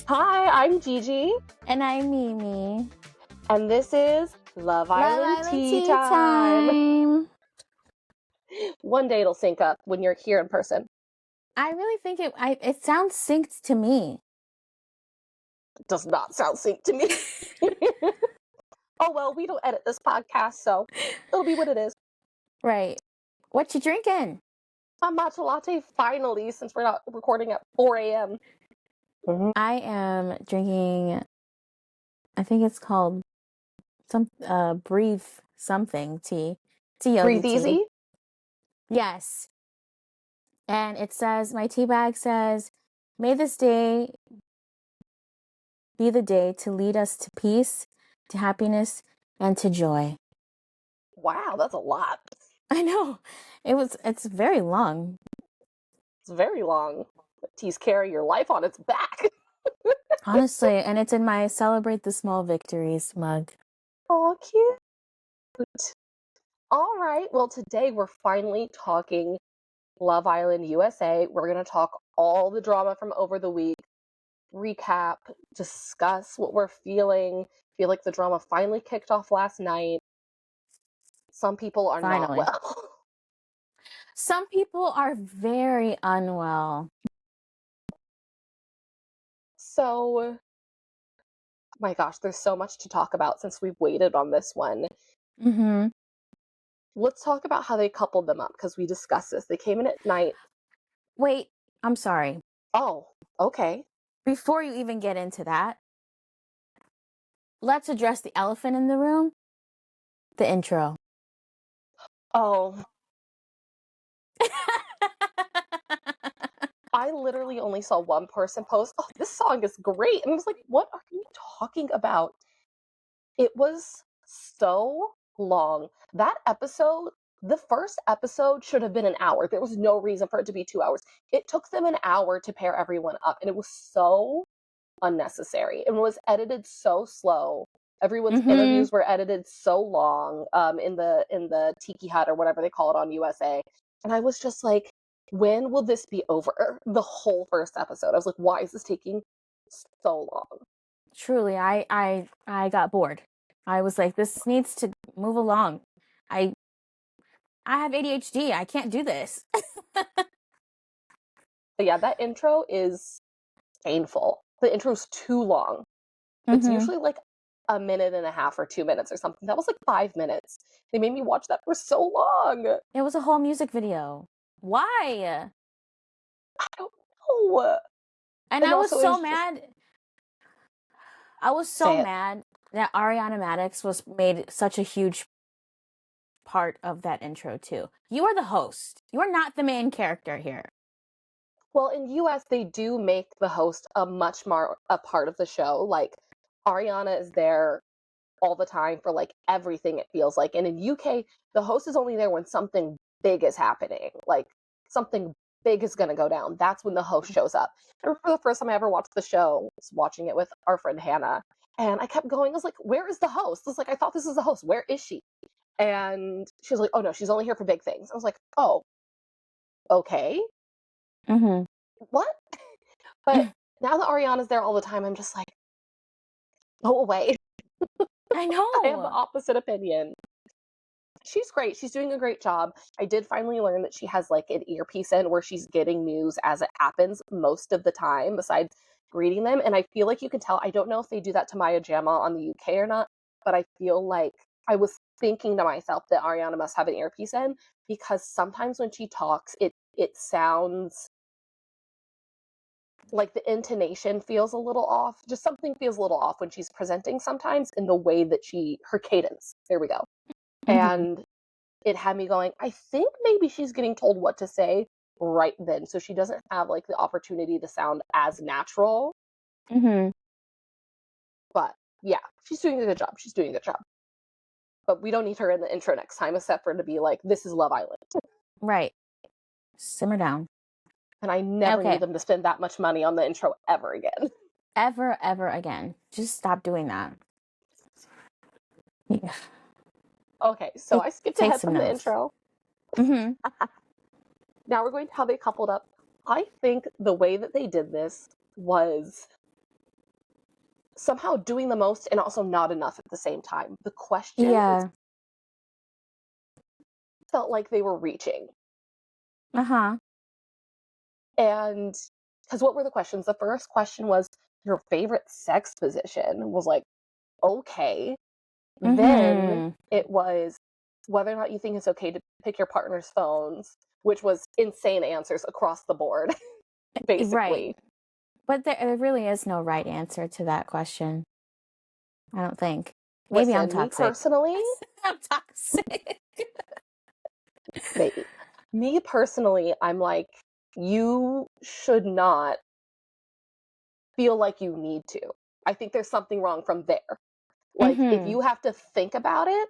Hi, I'm Gigi, And I'm Mimi. and this is Love Island Tea Time. One day it'll sync up when you're here in person. I really think it sounds synced to me. It does not sound synced to me. Oh well, we don't edit this podcast, so it'll be what it is. Right. What you drinking? A matcha latte, finally, since we're not recording at 4 a.m. I am drinking, I think it's called some breathe something tea. Tea yogi Breathe tea. easy. Yes. And it says, my tea bag says, may this day be the day to lead us to peace, to happiness, and to joy. Wow, that's a lot. I know. It's very long. It's very long. Teas carry your life on its back. Honestly, and it's in my Celebrate the Small Victories mug. Oh, cute. All right, well, today we're finally talking Love Island USA. We're going to talk all the drama from over the week, recap, discuss what we're feeling. Feel like the drama finally kicked off last night. Some people are not well. Some people are very unwell. So, my gosh, there's so much to talk about since we've waited on this one. Mm-hmm. Let's talk about how they coupled them up, because we discussed this. They came in at night. Wait, I'm sorry. Oh, okay. Before you even get into that, let's address the elephant in the room. The intro. Oh. I literally only saw one person post, oh, this song is great. And I was like, what are you talking about? It was so long. That episode, the first episode should have been an hour. There was no reason for it to be 2 hours. It took them an hour to pair everyone up, and it was so unnecessary. It was edited so slow. Everyone's interviews were edited so long in the Tiki Hut or whatever they call it on USA. And I was just like, when will this be over? The whole first episode. I was like, why is this taking so long? Truly, I got bored. I was like, this needs to move along. I have ADHD. I can't do this. But yeah, that intro is painful. The intro's too long. It's usually like a minute and a half or 2 minutes or something. That was like 5 minutes. They made me watch that for so long. It was a whole music video. Why? I don't know. And I was so mad. I was so mad that Ariana Madix was made such a huge part of that intro too. You are the host. You are not the main character here. Well, in US, they do make the host much more a part of the show. Like, Ariana is there all the time for like everything, it feels like. And in UK, the host is only there when something big is happening. Like, something big is going to go down. That's when the host shows up. I remember the first time I ever watched the show, I was watching it with our friend Hannah, and I kept going, I was like, where is the host? I was like, I thought this was the host. Where is she? And she was like, oh no, she's only here for big things. I was like, oh, okay. What? But now that Ariana's there all the time, I'm just like, go away. I know. I have the opposite opinion. She's great. She's doing a great job. I did finally learn that she has like an earpiece in where she's getting news as it happens most of the time, besides reading them. And I feel like you can tell. I don't know if they do that to Maya Jama on the UK or not, but I feel like I was thinking to myself that Ariana must have an earpiece in, because sometimes when she talks, it sounds like the intonation feels a little off. Just something feels a little off when she's presenting sometimes in the way that her cadence. There we go. And it had me going, I think maybe she's getting told what to say right then, so she doesn't have like the opportunity to sound as natural. But yeah, she's doing a good job. She's doing a good job. But we don't need her in the intro next time, except for to be like, this is Love Island. Right. Simmer down. And I never need them to spend that much money on the intro ever again. Ever again. Just stop doing that. Yeah. Okay, so I skipped ahead from the intro. Now we're going to how they coupled up. I think the way that they did this was somehow doing the most and also not enough at the same time. The questions felt like they were reaching. Uh-huh. And because what were the questions? The first question was your favorite sex position. Was like, okay. Then it was whether or not you think it's okay to pick your partner's phones, which was insane answers across the board, basically. Right. But there really is no right answer to that question. I don't think. Maybe I'm Listen, me toxic. personally, I'm toxic. maybe. Me personally, I'm like, you should not feel like you need to. I think there's something wrong from there. Like, if you have to think about it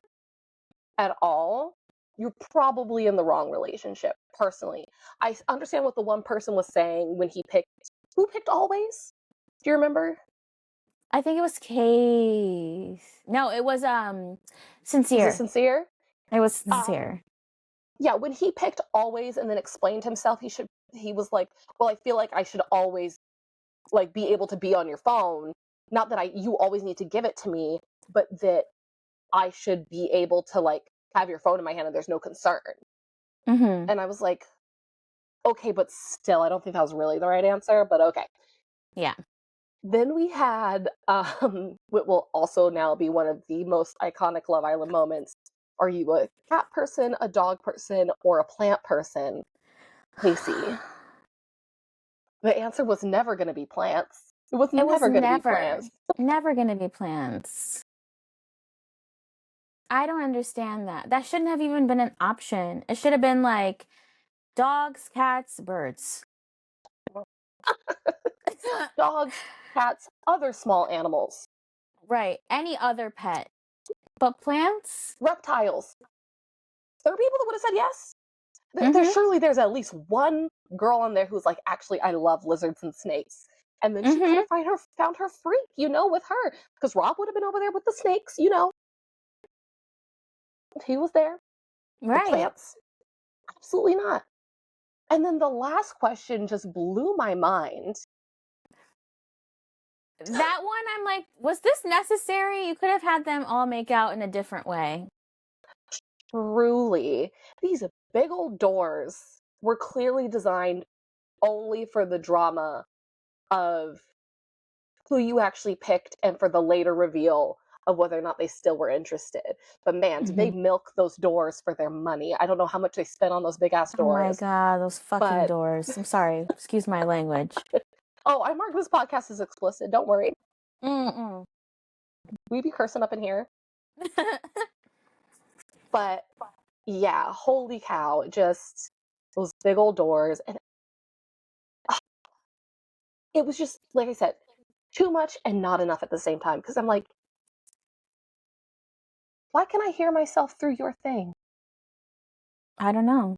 at all, you're probably in the wrong relationship, personally. I understand what the one person was saying when he picked. Who picked Always? Do you remember? I think it was Case. No, it was Sincere. Was it Sincere? It was Sincere. Yeah, when he picked Always and then explained himself, he was like, well, I feel like I should always like be able to be on your phone. Not that you always need to give it to me, but that I should be able to like have your phone in my hand and there's no concern. And I was like, okay, but still, I don't think that was really the right answer, but okay. Yeah. Then we had what will also now be one of the most iconic Love Island moments. Are you a cat person, a dog person, or a plant person? Casey. The answer was never going to be plants. It was never going to be plants. Never going to be plants. I don't understand that. That shouldn't have even been an option. It should have been like dogs, cats, birds. Dogs, cats, other small animals. Right. Any other pet. But plants? Reptiles. There are people that would have said yes. There's surely there's at least one girl on there who's like, actually, I love lizards and snakes. And then she could have found her freak, with her. Because Rob would have been over there with the snakes, He was there. Right. The plants. Absolutely not. And then the last question just blew my mind. That one, I'm like, was this necessary? You could have had them all make out in a different way. Truly. These big old doors were clearly designed only for the drama of who you actually picked and for the later reveal of whether or not they still were interested. But man, did they milk those doors for their money. I don't know how much they spent on those big ass doors. Oh my god, those fucking doors. I'm sorry. Excuse my language. Oh, I marked this podcast as explicit. Don't worry. We be cursing up in here. But yeah, holy cow. Just those big old doors. And it was just, like I said, too much and not enough at the same time. Because I'm like, why can I hear myself through your thing? I don't know.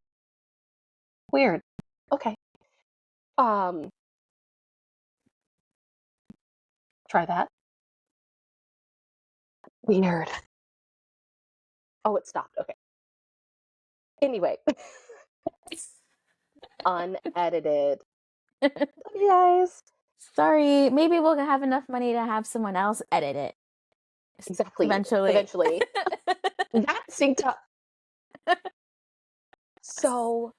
Weird. Okay. Try that. Weird. Oh, it stopped. Okay. Anyway. Unedited. Love you guys. Sorry. Maybe we'll have enough money to have someone else edit it. Exactly. Eventually. That synced up. So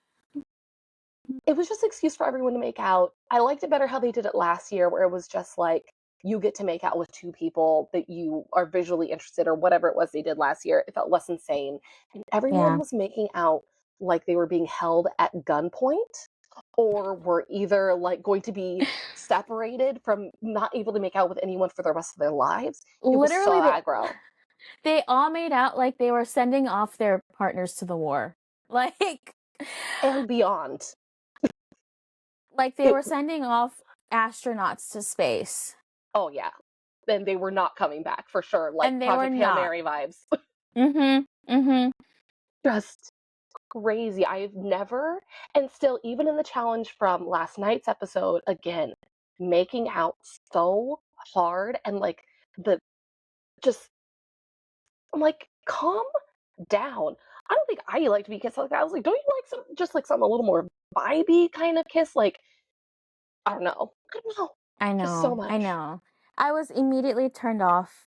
it was just an excuse for everyone to make out. I liked it better how they did it last year, where it was just like, you get to make out with two people that you are visually interested, or whatever it was they did last year. It felt less insane. And everyone was making out like they were being held at gunpoint, or were either like going to be separated from not able to make out with anyone for the rest of their lives. It Literally, was so aggro. They all made out like they were sending off their partners to the war. Like, and beyond. Like they were sending off astronauts to space. Oh yeah. Then they were not coming back for sure. Like and they Project were Hail not. Mary vibes. Just crazy. I've never, and still, even in the challenge from last night's episode, again, making out so hard and like I'm like, calm down. I don't think I like to be kissed like that. I was like, don't you like something a little more vibey kind of kiss? Like, I don't know. I know. Just so much. I know. I was immediately turned off,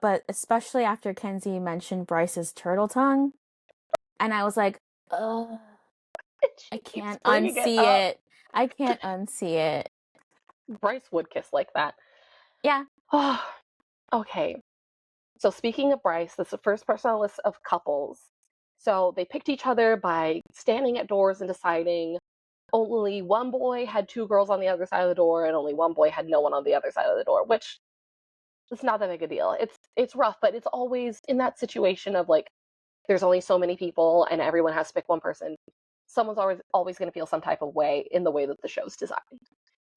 but especially after Kenzie mentioned Bryce's turtle tongue, and I was like, ugh, I She keeps can't bringing it unsee up. it. I can't unsee it. Bryce would kiss like that. Yeah. Okay. So speaking of Bryce, this is the first person on the list of couples. So they picked each other by standing at doors and deciding only one boy had two girls on the other side of the door and only one boy had no one on the other side of the door, which is not that big a deal. It's rough, but it's always in that situation of like there's only so many people and everyone has to pick one person. Someone's always going to feel some type of way in the way that the show's designed.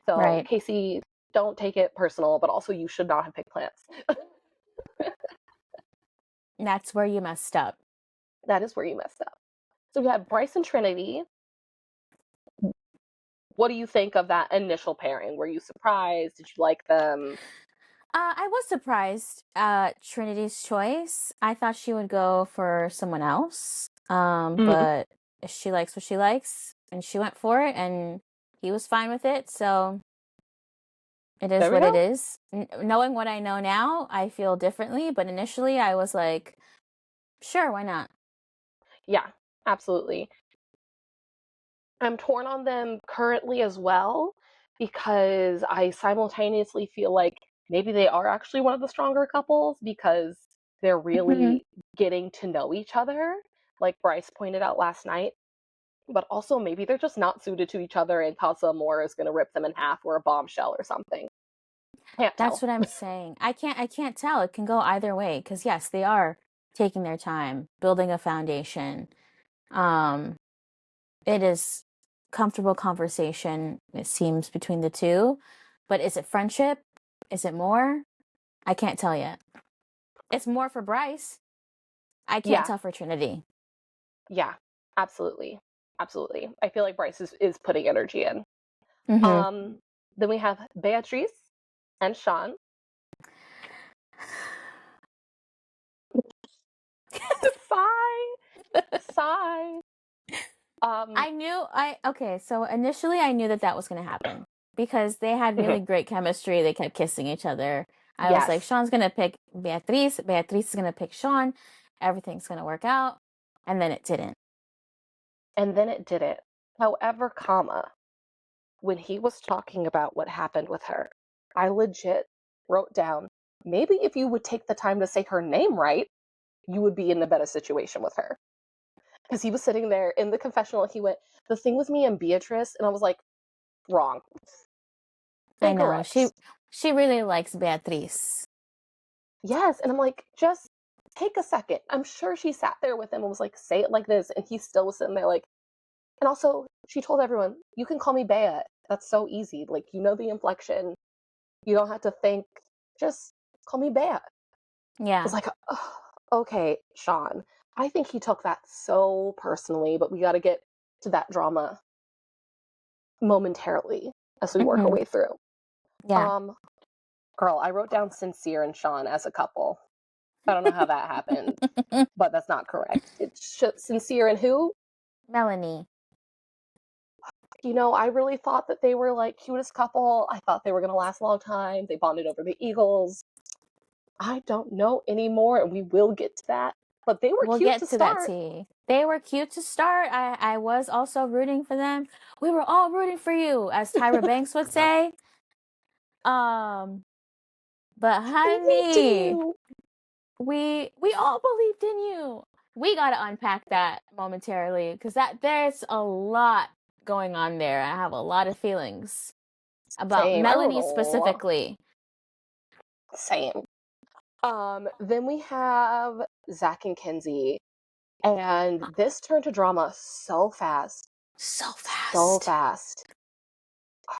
So Right. Casey, don't take it personal, but also you should not have picked plants. That's where you messed up. That is where you messed up. So we have Bryce and Trinity. What do you think of that initial pairing? Were you surprised? Did you like them? I was surprised at Trinity's choice. I thought she would go for someone else. Mm. But she likes what she likes, and she went for it, and he was fine with it. So it is There we what it go. is. Knowing what I know now, I feel differently. But initially, I was like, sure, why not? Yeah, absolutely. I'm torn on them currently as well because I simultaneously feel like maybe they are actually one of the stronger couples because they're Mm-hmm. really getting to know each other, like Bryce pointed out last night. But also maybe they're just not suited to each other and Casa Amor is going to rip them in half or a bombshell or something. Can't That's tell. what I'm saying. I can't tell. It can go either way because yes, they are taking their time, building a foundation. Um, it is comfortable conversation, it seems, between the two. But is it friendship? Is it more? I can't tell yet. It's more for Bryce. I can't Yeah, tell for Trinity. yeah, absolutely. Absolutely. I feel like Bryce is putting energy in. Mm-hmm. Um, then we have Beatrice and Sean. Sigh, sigh. Um, Okay, so initially I knew that that was going to happen because they had really great chemistry. They kept kissing each other. I was like, yes, Sean's going to pick Beatrice. Beatrice is going to pick Sean. Everything's going to work out. And then it didn't. and then it didn't. However, comma, when he was talking about what happened with her, I legit wrote down, maybe if you would take the time to say her name right, you would be in a better situation with her. Because he was sitting there in the confessional, he went, the thing with me and Beatrice, and I was like, wrong. I know. She Incorrect. she really likes Beatrice. Yes, and I'm like, just take a second. I'm sure she sat there with him and was like, say it like this, and he still was sitting there like, and also she told everyone, you can call me Bea. That's so easy. Like, you know the inflection. You don't have to think. Just call me Bea. I was Yeah. like, oh, okay, Sean. I think he took that so personally, but we got to get to that drama momentarily as we work our Mm-hmm. way through. Yeah. Um, Girl, I wrote down Sincere and Sean as a couple. I don't know how that happened, but that's not correct. It's Sincere and who? Melanie. I really thought that they were like cutest couple. I thought they were gonna last a long time. They bonded over the Eagles. I don't know anymore, and we will get to that. But they were We'll cute get to to that start. tea. They were cute to start. I was also rooting for them. We were all rooting for you, as Tyra Banks would say. Um, but Me honey, too. we all believed in you. We gotta unpack that momentarily because there's a lot going on there. I have a lot of feelings about Same. I wrote a Melanie lot. specifically. Same. Then we have Zach and Kenzie, and this turned to drama so fast, So so fast. fast.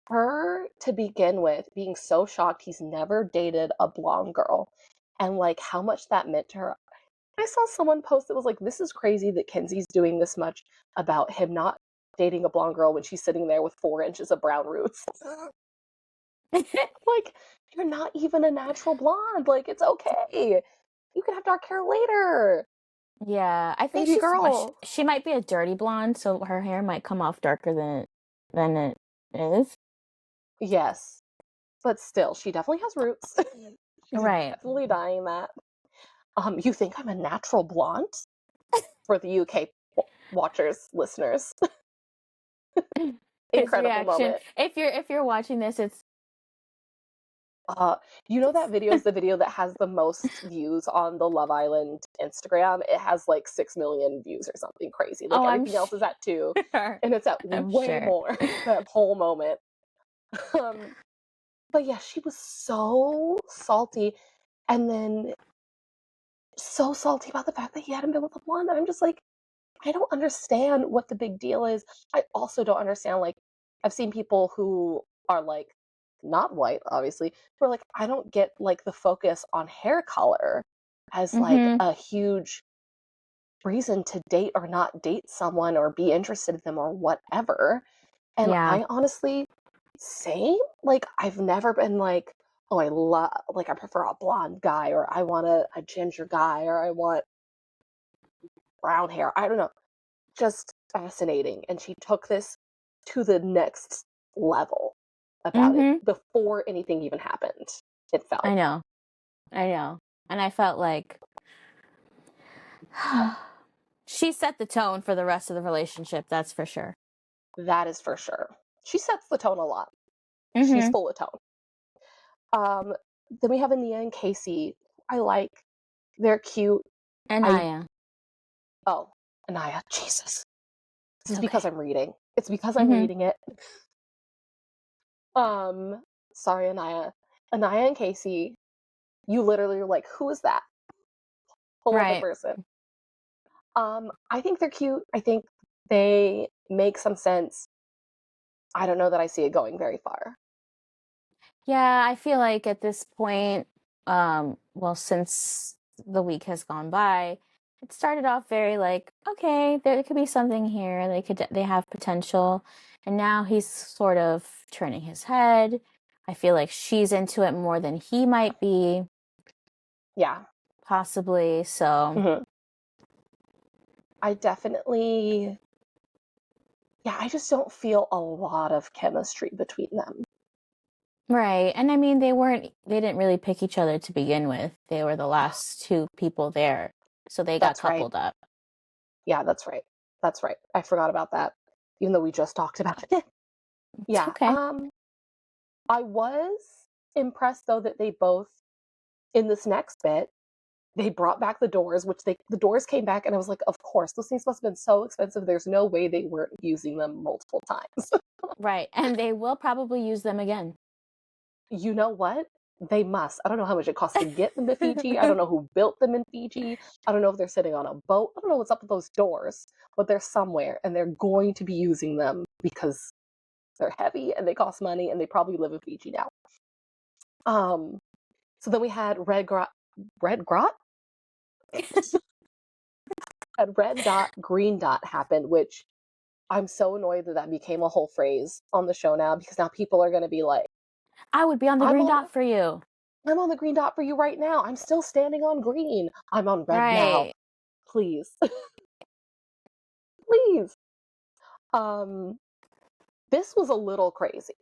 Her to begin with being so shocked he's never dated a blonde girl, and like how much that meant to her. I saw someone post that was like, "This is crazy that Kenzie's doing this much about him not dating a blonde girl when she's sitting there with 4 inches of brown roots." Like, you're not even a natural blonde. Like, it's okay. You can have dark hair later, Yeah, I think baby girl. she might be a dirty blonde, so her hair might come off darker than it is. Yes, but still, she definitely has roots. She's Right. definitely dying that. You think I'm a natural blonde? For the UK watchers, listeners. His Incredible reaction. moment. If you're watching this, it's You know that video is the video that has the most views on the Love Island Instagram? It has like 6 million views or something crazy. Like I'm everything else is at 2, sure. and it's at I'm way sure. more, that whole moment. But yeah, she was so salty, and then so salty about the fact that he hadn't been with a blonde. And I'm just like, I don't understand what the big deal is. I also don't understand, like, I've seen people who are like not white, obviously, who are like, I don't get like the focus on hair color as like Mm-hmm. a huge reason to date or not date someone or be interested in them or whatever. And Yeah. I honestly, same. Like, I've never been like, oh, I love, like, I prefer a blonde guy, or I want a ginger guy, or I want brown hair. I don't know. Just fascinating. And she took this to the next level about it Mm-hmm. before anything even happened, it I felt. know. I know. And I felt like she set the tone for the rest of the relationship, that's for sure. That is for sure. She sets the tone a lot. She's Mm-hmm. full of tone. Um, then we have Ania and Casey. I like. They're cute. I Anaya. oh, Anaya, Jesus. This It's is because okay. I'm reading. It's because I'm Mm-hmm. reading it. Sorry, Anaya. Anaya and Casey, you literally are like, who is that? Pull up a Right. person. I think they're cute. I think they make some sense. I don't know that I see it going very far. Yeah, I feel like at this point, well, since the week has gone by, it started off very like, okay, there could be something here. They have potential. And now he's sort of turning his head. I feel like she's into it more than he might be, Yeah. possibly. So, hmm I definitely, yeah, I just don't feel a lot of chemistry between them. right. And I mean, they didn't really pick each other to begin with. They were the last two people there. So they got That's right. coupled up. Yeah, that's right. That's right. I forgot about that, even though we just talked about it. It's Yeah. okay. I was impressed though that they both, in this next bit, they brought back the doors, which the doors came back, and I was like, of course, those things must have been so expensive. There's no way they weren't using them multiple times. Right. And they will probably use them again. You know what? They must. I don't know how much it costs to get them to Fiji. I don't know who built them in Fiji. I don't know if they're sitting on a boat. I don't know what's up with those doors, but they're somewhere, and they're going to be using them because they're heavy and they cost money, and they probably live in Fiji now. So then we had red grot, had red dot, green dot happen, which I'm so annoyed that that became a whole phrase on the show now, because now people are going to be like, I would be on the I'm green on dot for you. I'm on the green dot for you right now. I'm still standing on green. I'm on red now. Right. Please. Please. Um this was a little crazy,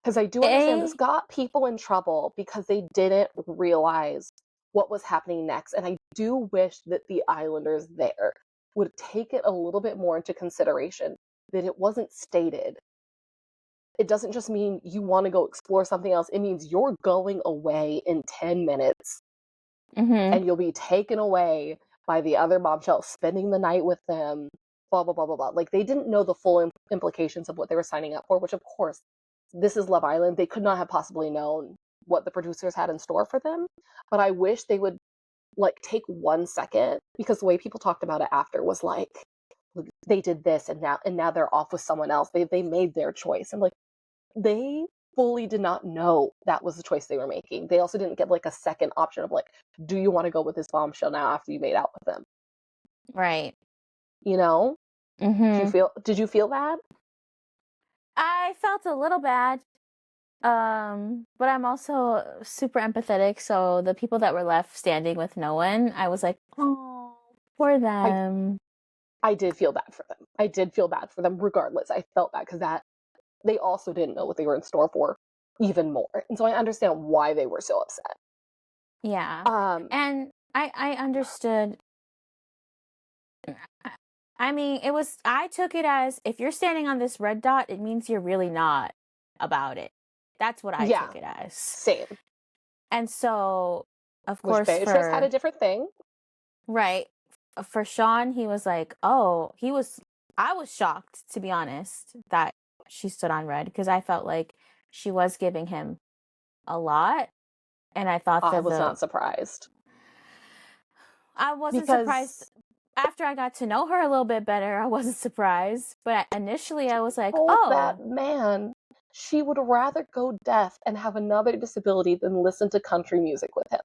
because I do understand this A got people in trouble because they didn't realize what was happening next, and I do wish that the islanders there would take it a little bit more into consideration, that it wasn't stated. It doesn't just mean you want to go explore something else. It means you're going away in 10 minutes, mm-hmm. and you'll be taken away by the other bombshell, spending the night with them, blah, blah, blah, blah, blah. Like, they didn't know the full implications of what they were signing up for, which, of course, this is Love Island. They could not have possibly known what the producers had in store for them. But I wish they would, like, take 1 second, because the way people talked about it after was like, they did this, and now they're off with someone else. They made their choice. And like, they fully did not know that was the choice they were making. They also didn't get like a second option of like, do you want to go with this bombshell now after you made out with them? Right. You know? Mm-hmm. Did you feel bad? I felt a little bad. But I'm also super empathetic. So the people that were left standing with no one, I was like, oh, for I them. I did feel bad for them. I did feel bad for them regardless. I felt bad because that they also didn't know what they were in store for. even more. And so I understand why they were so upset. Yeah. And I understood. I mean, I took it as, if you're standing on this red dot, it means you're really not about it. That's what I Yeah, took it as. same. And so, of Which course, Beatrice had a different thing. right, for Sean, he was like, I was shocked, to be honest, that she stood on red, because I felt like she was giving him a lot. And I thought I that was not surprised. I wasn't surprised. Because After I got to know her a little bit better, I wasn't surprised. But initially, I was like, told oh. that man she would rather go deaf and have another disability than listen to country music with him.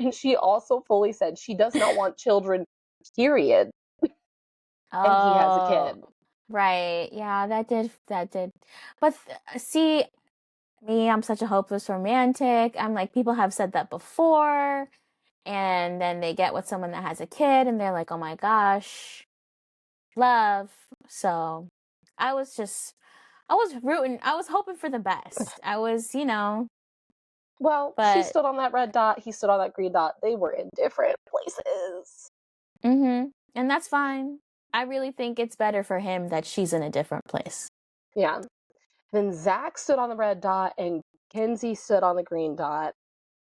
And she also fully said she does not want children, period. And he has a Oh, kid. right. Yeah, that did. But see, me, I'm such a hopeless romantic. I'm like, people have said that before, and then they get with someone that has a kid, and they're like, oh my gosh, love. So I was rooting, I was hoping for the best. I was, Well, she but stood on that red dot, he stood on that green dot. They were in different places. and that's fine. I really think it's better for him that she's in a different place. Yeah. Then Zach stood on the red dot and Kenzie stood on the green dot.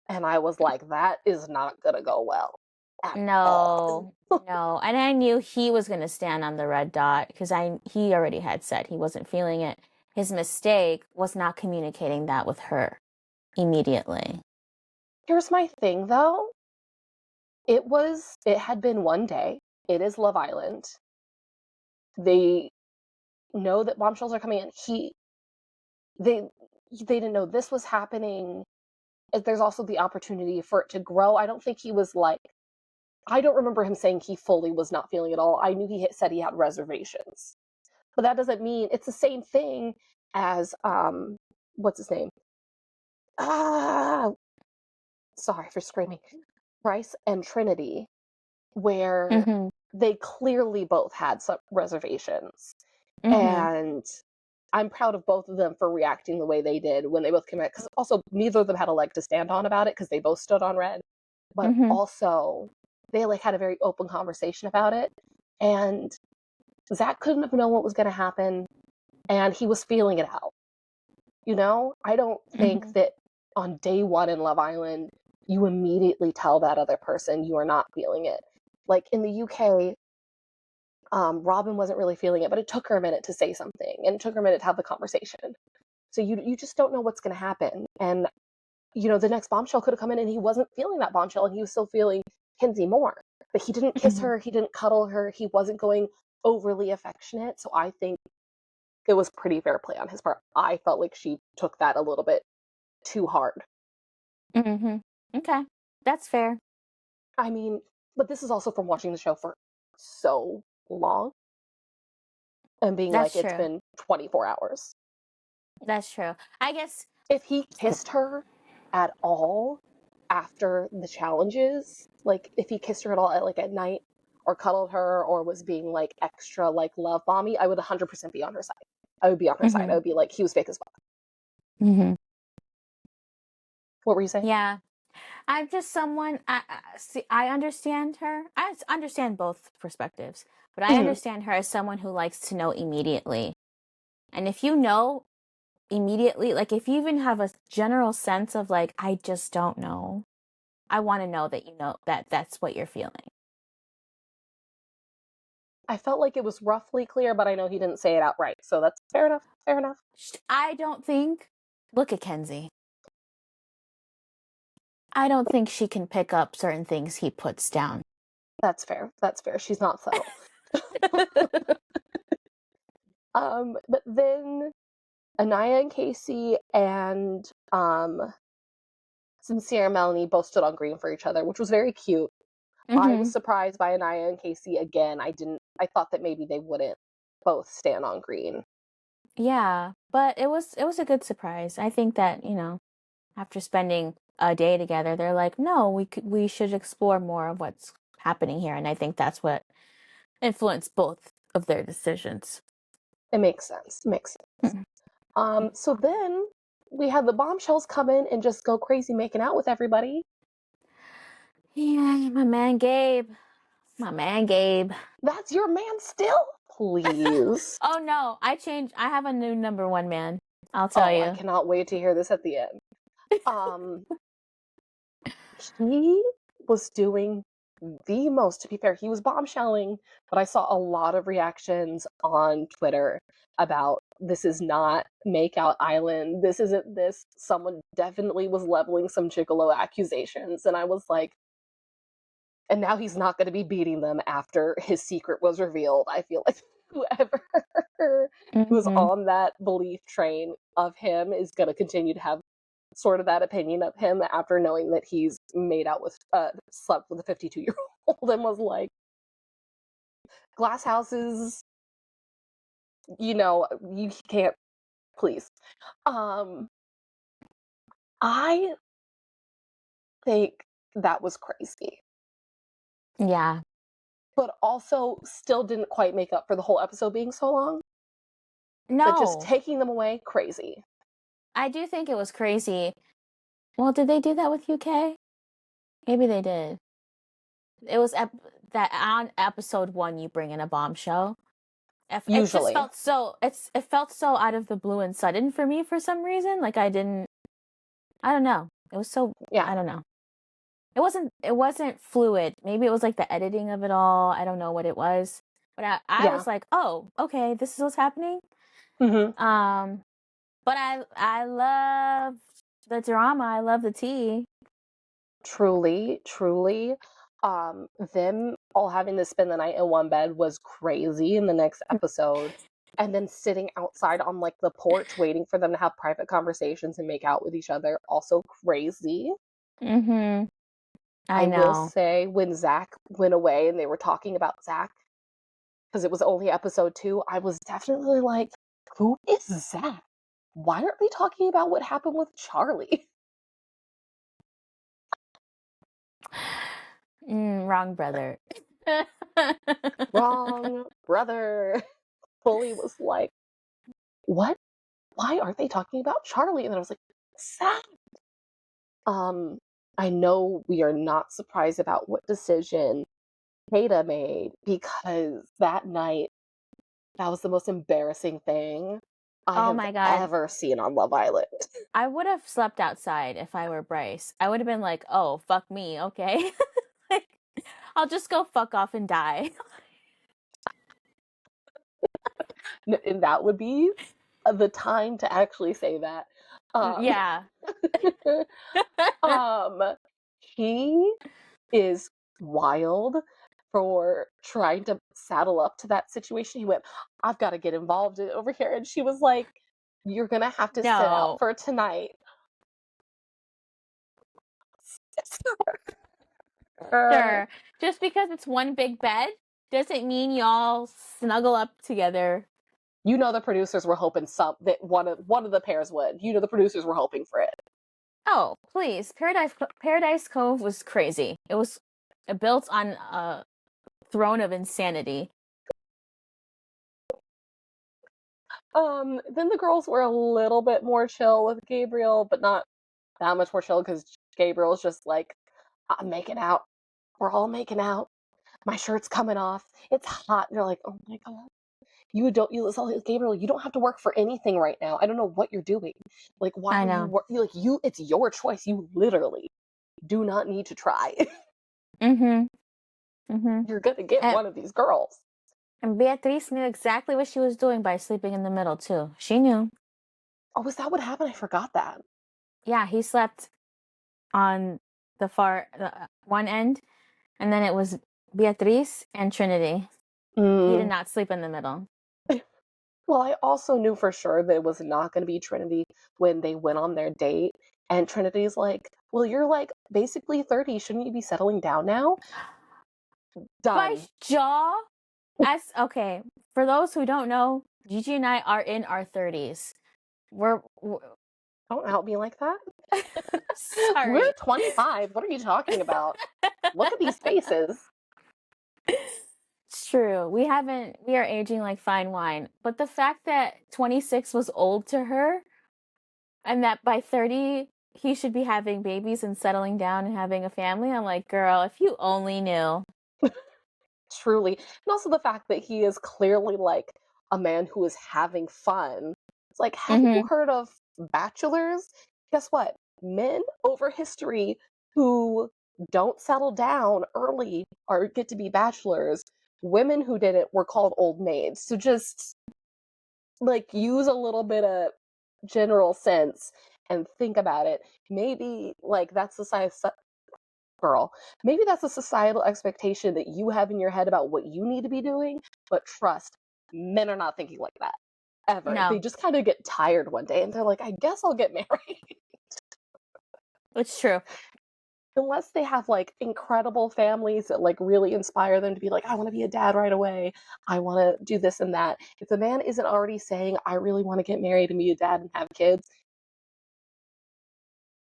And I was like, that is not going to go well at all. No, no. And I knew he was going to stand on the red dot because he already had said he wasn't feeling it. His mistake was not communicating that with her immediately. Here's my thing though. It had been one day. It is Love Island. They know that bombshells are coming in. They didn't know this was happening. There's also the opportunity for it to grow. I don't think he was like, I don't remember him saying he fully was not feeling it all. I knew he said he had reservations. But that doesn't mean it's the same thing as what's his name? Ah, sorry for screaming. Bryce and Trinity, where Mm-hmm. they clearly both had some reservations. Mm-hmm. And I'm proud of both of them for reacting the way they did when they both came out. Because also, neither of them had a leg to stand on about it because they both stood on red. But Mm-hmm. also, they like had a very open conversation about it. And Zach couldn't have known what was going to happen. And he was feeling it out. I don't think Mm-hmm. that on day one in Love Island, you immediately tell that other person you are not feeling it. Like in the UK, Robin wasn't really feeling it, but it took her a minute to say something, and it took her a minute to have the conversation. So you just don't know what's going to happen. And the next bombshell could have come in, and he wasn't feeling that bombshell, and he was still feeling Kinsey more. But he didn't kiss Mm-hmm. her, he didn't cuddle her, he wasn't going overly affectionate. So I think it was pretty fair play on his part. I felt like she took that a little bit too hard. Mm-hmm. Okay, that's fair. I mean, but this is also from watching the show for so long and being like, That's it's true. been 24 hours. That's true. I guess. If he kissed her at all after the challenges, like if he kissed her at all at night or cuddled her or was being like extra like love bomby, I would 100% be on her side. I would be on her side. I Mm-hmm. would be like, he was fake as fuck. Mm-hmm. What were you saying? Yeah. I'm just someone. See. I understand her. I understand both perspectives, but I Mm-hmm. understand her as someone who likes to know immediately. And if you know immediately, like if you even have a general sense of like, I just don't know. I want to know that you know that that's what you're feeling. I felt like it was roughly clear, but I know he didn't say it outright. So that's fair enough. Fair enough. I don't think. Look at Kenzie. I don't think she can pick up certain things he puts down. That's fair. That's fair. She's not subtle. But then Anaya and Casey and Sincere and Melanie both stood on green for each other, which was very cute. I was Mm-hmm. surprised by Anaya and Casey again. I thought that maybe they wouldn't both stand on green. Yeah, but it was a good surprise. I think that, after spending a day together, they're like, "No, we should explore more of what's happening here." And I think that's what influenced both of their decisions. It makes sense. It makes sense. So then we had the bombshells come in and just go crazy making out with everybody. Yeah, my man Gabe. My man Gabe. That's your man still? Please. Oh no, I changed. I have a new number one man. I'll tell Oh, I you. cannot wait to hear this at the end. He was doing the most, to be fair, he was bombshelling, but I saw a lot of reactions on Twitter about this is not Makeout Island. This isn't this. Someone definitely was leveling some gigolo accusations. And I was like, and now he's not going to be beating them after his secret was revealed. I feel like whoever who's on that belief train of him is going to continue to have sort of that opinion of him after knowing that he's made out with slept with a 52-year-old and was like, glass houses, you can't, please. I think that was crazy. Yeah. But also still didn't quite make up for the whole episode being so long. No. But just taking them away, crazy. I do think it was crazy. Well, did they do that with UK? Maybe they did. It was that on episode 1 you bring in a bombshell. It just felt so it felt so out of the blue and sudden for me for some reason. Like I don't know. It was so I don't know. It wasn't fluid. Maybe it was like the editing of it all. I don't know what it was. But I was like, "Oh, okay, this is what's happening." But I love the drama. I love the tea. Truly, truly. Them all having to spend the night in one bed was crazy in the next episode. And then sitting outside on like the porch waiting for them to have private conversations and make out with each other, also crazy. I will say when Zach went away and they were talking about Zach, because it was only episode 2, I was definitely like, who is Zach? Why aren't they talking about what happened with Charlie? Wrong brother. Wrong brother. Fully was like, what? Why aren't they talking about Charlie? And then I was like, Zach. I know we are not surprised about what decision Kata made, because that night, that was the most embarrassing thing I have ever seen on Love Island. I would have slept outside if I were Bryce. I would have been like, oh, fuck me, okay? I'll just go fuck off and die. And that would be the time to actually say that. Yeah. He is wild for trying to saddle up to that situation. He went, I've got to get involved over here. And she was like, you're going to have to sit out for tonight. Sure. Just because it's one big bed doesn't mean y'all snuggle up together. You know the producers were hoping that one of the pairs would. You know the producers were hoping for it. Oh, please. Paradise Cove was crazy. It was built on a throne of insanity. Then the girls were a little bit more chill with Gabriel, but not that much more chill, because Gabriel's just like, I'm making out. We're all making out. My shirt's coming off. It's hot. And you're like, oh my God. Gabriel, you don't have to work for anything right now. I don't know what you're doing. Like, why are you working? Like, it's your choice. You literally do not need to try. You're gonna get one of these girls. And Beatrice knew exactly what she was doing by sleeping in the middle too. She knew. Oh, was that what happened? I forgot that. Yeah, he slept on the one end, and then it was Beatrice and Trinity. He did not sleep in the middle. Well, I also knew for sure that it was not going to be Trinity when they went on their date. And Trinity's like, well, you're like basically 30. Shouldn't you be settling down now? Done. By jaw? Okay, for those who don't know, Gigi and I are in our 30s. Don't help me like that. Sorry. We're 25. What are you talking about? Look at these faces. It's true. We are aging like fine wine. But the fact that 26 was old to her and that by 30 he should be having babies and settling down and having a family, I'm like, girl, if you only knew. Truly. And also the fact that he is clearly like a man who is having fun. It's like, have you heard of bachelors? Guess what? Men over history who don't settle down early or get to be bachelors. Women who did it were called old maids. So just like use a little bit of general sense and think about it. Maybe like that's the size girl. Maybe that's a societal expectation that you have in your head about what you need to be doing, but trust, men are not thinking like that. Ever. No. They just kind of get tired one day and they're like, I guess I'll get married. It's true. Unless they have like incredible families that like really inspire them to be like, I want to be a dad right away. I want to do this and that. If the man isn't already saying, I really want to get married and be a dad and have kids,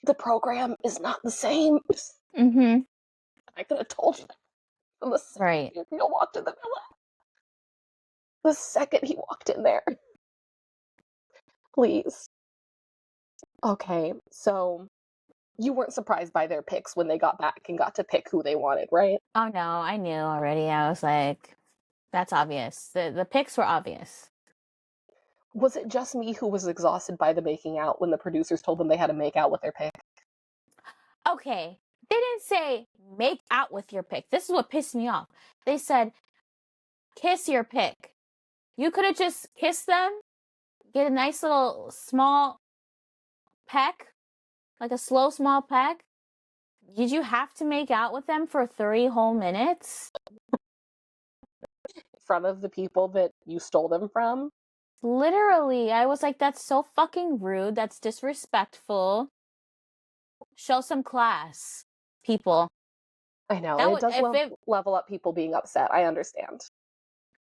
the program is not the same. Mm-hmm. I could have told you that from the second he walked in the villa. The second he walked in there. Please. Okay, so you weren't surprised by their picks when they got back and got to pick who they wanted, right? Oh no, I knew already. I was like, that's obvious. The picks were obvious. Was it just me who was exhausted by the making out when the producers told them they had to make out with their pick? Okay, they didn't say make out with your pick. This is what pissed me off. They said kiss your pick. You could have just kissed them, get a nice little small peck, like a slow small peck. Did you have to make out with them for 3 whole minutes? In front of the people that you stole them from? Literally, I was like, that's so fucking rude. That's disrespectful. Show some class, people. I know, and it does level up people being upset. I understand.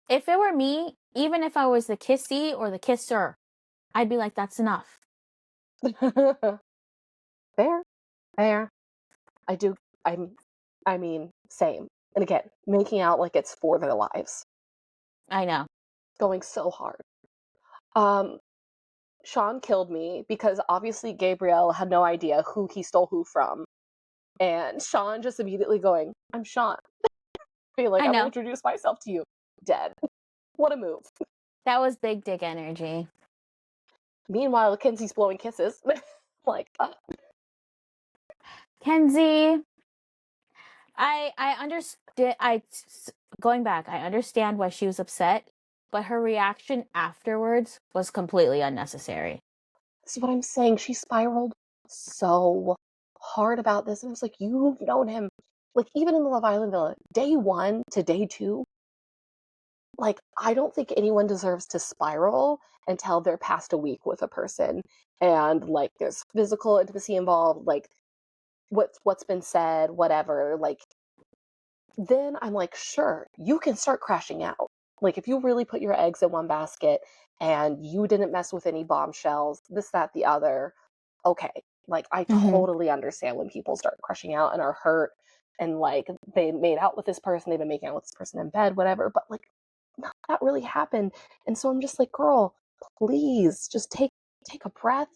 If it were me, even if I was the kissee or the kisser, I'd be like, that's enough. Fair. I mean, same. And again, making out like it's for their lives. I know. Going so hard. Sean killed me because obviously Gabriel had no idea who he stole who from. And Sean just immediately going, I'm Sean. Being like, I will introduce myself to you. Dead. What a move. That was big dick energy. Meanwhile, Kenzie's blowing kisses. Like, Kenzie, I understand. Going back, I understand why she was upset, but her reaction afterwards was completely unnecessary. This is what I'm saying. She spiraled so hard about this. And I was like, you've known him. Like, even in the Love Island Villa, day 1 to day 2, like, I don't think anyone deserves to spiral until they're past a week with a person. And, like, there's physical intimacy involved, like, what's been said, whatever. Like, then I'm like, sure, you can start crashing out. Like, if you really put your eggs in one basket and you didn't mess with any bombshells, this, that, the other, okay. Like, I totally understand when people start crushing out and are hurt and, like, they made out with this person, they've been making out with this person in bed, whatever, but, like, none of that really happened. And so I'm just like, girl, please just take a breath.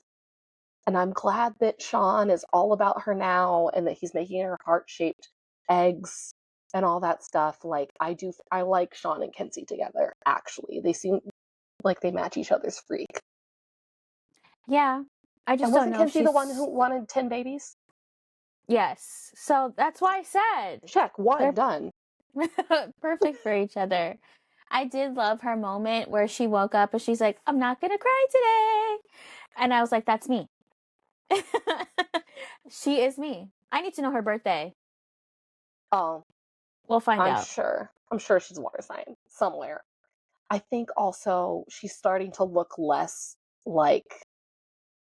And I'm glad that Sean is all about her now and that he's making her heart-shaped eggs and all that stuff. Like, I like Sean and Kenzie together, actually. They seem like they match each other's freak. Yeah. I just and don't know. Wasn't Kenzie the one who wanted 10 babies? Yes. So that's why I said. Check, one, done. Perfect for each other. I did love her moment where she woke up and she's like, I'm not going to cry today. And I was like, that's me. She is me. I need to know her birthday. Oh. We'll find out. I'm sure she's a water sign somewhere. I think also she's starting to look less like